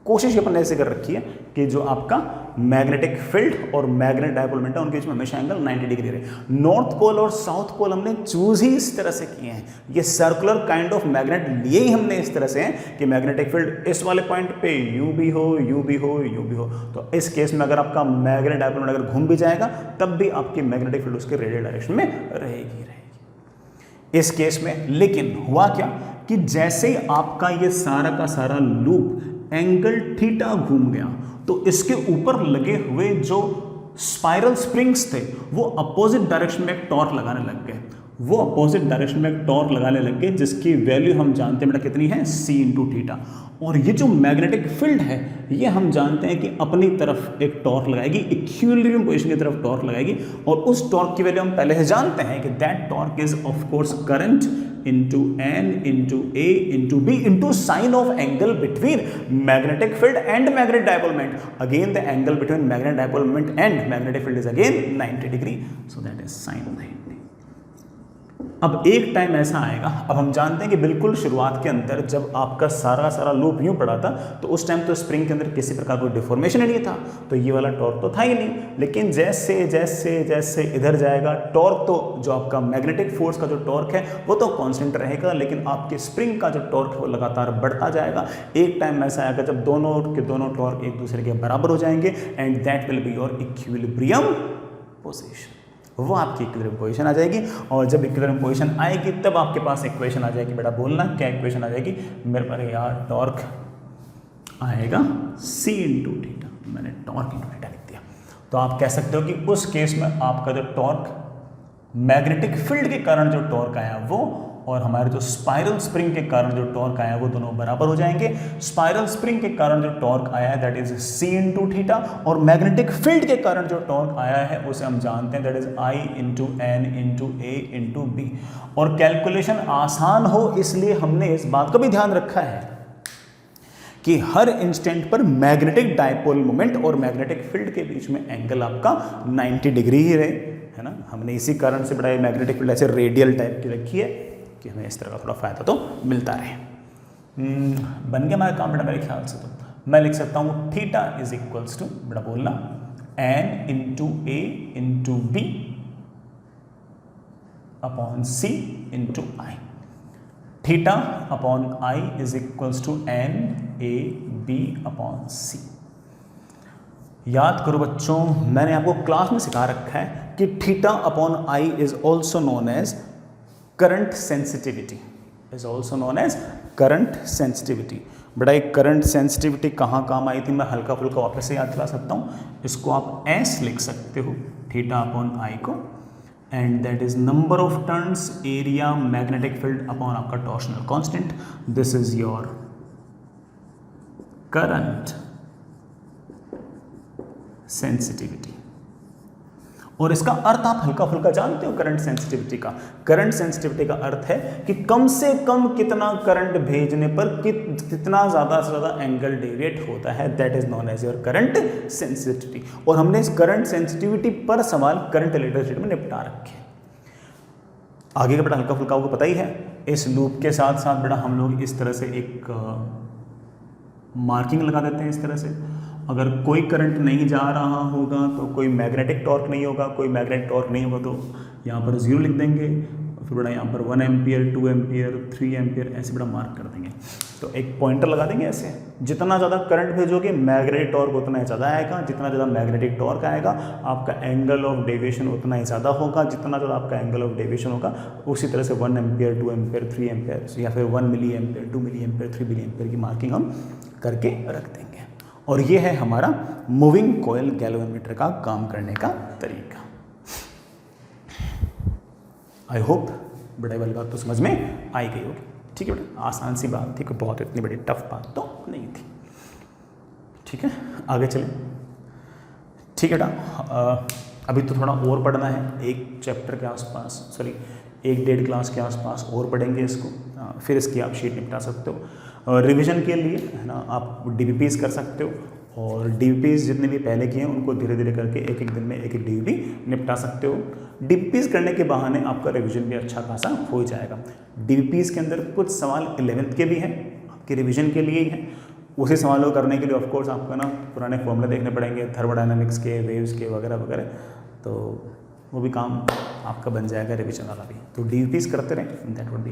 कोशिश अपन ने ऐसे कर रखी है कि जो आपका मैग्नेटिक फील्ड और मैग्नेट डायपोल मोमेंट है उनके बीच में हमेशा एंगल 90 डिग्री रहे। नॉर्थ पोल और साउथ पोल हमने चूज ही इस तरह से किए हैं, ये सर्कुलर काइंड ऑफ मैग्नेट लिए ही हमने इस तरह से हैं कि मैग्नेटिक फील्ड इस वाले पॉइंट पे यू भी हो, यू भी हो, यू भी हो। तो इस केस में अगर आपका मैग्नेट डायपोल मोमेंट अगर घूम भी जाएगा तब भी आपकी मैग्नेटिक फील्ड उसके रेडियल डायरेक्शन में रहेगी। इस केस में लेकिन हुआ क्या कि जैसे ही आपका ये सारा का सारा लूप एंगल थीटा घूम गया तो इसके ऊपर लगे हुए जो स्पाइरल स्प्रिंग्स थे वो अपोजिट डायरेक्शन में एक टॉर्क लगाने लग गए। वो अपोजिट डायरेक्शन में एक टॉर्क लगाने लग गए जिसकी वैल्यू हम जानते हैं बेटा कितनी है, c इंटू थीटा। और ये जो मैग्नेटिक फील्ड है ये हम जानते हैं कि अपनी तरफ एक टॉर्क लगाएगी, इक्विलिब्रियम पोजीशन की तरफ टॉर्क लगाएगी, और उस टॉर्क की वैल्यू हम पहले से जानते हैं कि that torque is of course current into n into a into b into sine of angle between magnetic field and magnetic dipole moment. Again the angle between magnetic dipole moment and magnetic field is again 90 degree, so that is sine 90. अब एक time ऐसा आएगा, अब हम जानते हैं कि बिल्कुल शुरुआत के अंदर जब आपका सारा लूप यूं पड़ा था तो उस टाइम तो स्प्रिंग के अंदर किसी प्रकार कोई डिफॉर्मेशन ही नहीं था, तो ये वाला टॉर्क तो था ही नहीं। लेकिन जैसे जैसे जैसे इधर जाएगा टॉर्क, तो जो आपका मैग्नेटिक फोर्स का जो टॉर्क है वो तो कांस्टेंट रहेगा, लेकिन आपके स्प्रिंग का जो टॉर्क है वो लगातार बढ़ता जाएगा। एक टाइम ऐसा आएगा जब दोनों के दोनों टॉर्क एक दूसरे के बराबर हो जाएंगे and that will be your equilibrium position. वो आपकी इक्विलिब्रियम पोजीशन आ जाएगी, और जब इक्विलिब्रियम पोजीशन आएगी तब आपके पास इक्वेशन आ जाएगी। बेटा बोलना क्या इक्वेशन आ जाएगी मेरे पर यार, टॉर्क आएगा C इंटू थीटा। मैंने टॉर्क इंटू थीटा लिख दिया। तो आप कह सकते हो कि उस केस में आपका जो टॉर्क मैग्नेटिक फील्ड के कारण जो टॉर्क आया वो, और हमारे जो स्पाइरल स्प्रिंग के कारण जो टॉर्क आया वो दोनों बराबर हो जाएंगे। स्पाइरल स्प्रिंग के कारण जो टॉर्क आया है that is C into theta, और मैग्नेटिक फील्ड के कारण जो टॉर्क आया है उसे हम जानते हैं that is I into N into A into B। और कैलकुलेशन आसान हो इसलिए हमने इस बात का भी ध्यान रखा है कि हर इंस्टेंट पर मैग्नेटिक डायपोल मोमेंट और मैग्नेटिक फील्ड के बीच में एंगल आपका 90 डिग्री ही रहे, है ना। हमने इसी कारण से बड़ा मैग्नेटिक फील्ड ऐसे रेडियल टाइप की रखी है कि हमें इस तरह का थोड़ा फायदा तो मिलता रहे। बन गया हमारा काम बेटा मेरे ख्याल से। तो मैं लिख सकता हूँ थीटा इज इक्वल्स टू, बेटा बोलना, N into A into B upon C into I। Theta upon I is equals to N A B upon C। याद करो बच्चों, मैंने आपको क्लास में सिखा रखा है कि theta upon I is also known as current sensitivity, is also known as current sensitivity. बड़ा एक करंट सेंसिटिविटी कहाँ काम आई थी, मैं हल्का फुल्का वापस से याद दिला सकता हूँ। इसको आप S लिख सकते हो थीटा अपॉन I को, and that is number of turns area magnetic field upon आपका torsional constant. This is your current sensitivity. और इसका अर्थ आप हल्का फुल्का जानते हो करंट सेंसिटिविटी का। करंट सेंसिटिविटी का अर्थ है कि कम से कम कितना करंट भेजने पर कितना ज़्यादा से ज़्यादा एंगल डेविएट होता है, that is known as your current sensitivity. और हमने इस करंट सेंसिटिविटी पर सवाल करंट इलेक्ट्रिसिटी में निपटा रखे। आगे का बेटा हल्का फुल्का आपको पता ही है। इस लूप के साथ साथ बेटा हम लोग इस तरह से एक मार्किंग लगा देते हैं इस तरह से। अगर कोई करंट नहीं जा रहा होगा तो कोई मैग्नेटिक टॉर्क नहीं होगा, कोई मैग्नेटिक टॉर्क नहीं होगा तो यहाँ पर 0 लिख देंगे, फिर बड़ा यहाँ पर 1 एम्पियर 2 एम्पियर 3 एम्पियर ऐसे बड़ा मार्क कर देंगे। तो एक पॉइंटर लगा देंगे ऐसे। जितना ज़्यादा करंट भेजोगे मैग्नेटिक टॉर्क उतना ही ज़्यादा आएगा, जितना ज़्यादा मैग्नेटिक टॉर्क आएगा आपका एंगल ऑफ डेविएशन उतना ही ज़्यादा होगा, जितना ज़्यादा आपका एंगल ऑफ डेविएशन होगा उसी तरह से 1 एम्पियर 2 एम्पियर 3 एम्पियर या फिर 1 milli ampere 2 milli ampere 3 milli ampere की मार्किंग हम करके रख देंगे। और ये है हमारा मूविंग कॉइल गैल्वेनोमीटर का काम करने का तरीका। आई होप बड़े वाली बात तो समझ में आई गई होगी। ठीक है बेटा, आसान सी बात थी, कोई बहुत इतनी बड़ी टफ बात तो नहीं थी। ठीक है, आगे चलें। ठीक है बेटा, अभी तो थोड़ा और पढ़ना है, एक चैप्टर के आसपास, सॉरी 1-1.5 क्लास के आसपास और पढ़ेंगे इसको, फिर इसकी आप शीट निपटा सकते हो। रिवीजन के लिए है ना आप DVPs कर सकते हो, और DVPs जितने भी पहले किए हैं उनको धीरे धीरे करके एक एक दिन में एक एक DVP निपटा सकते हो। DVPs करने के बहाने आपका रिवीजन भी अच्छा खासा हो जाएगा। DVPs के अंदर कुछ सवाल 11th के भी हैं, आपके रिवीजन के लिए ही हैं। उसी सवालों को करने के लिए ऑफकोर्स आपको ना पुराने फॉर्मूले देखने पड़ेंगे, थर्मोडायनामिक्स के, वेव्स के वगैरह वगैरह, तो वो भी काम आपका बन जाएगा रिवीजन वाला भी। तो DVPs करते रहें, दैट वुड बी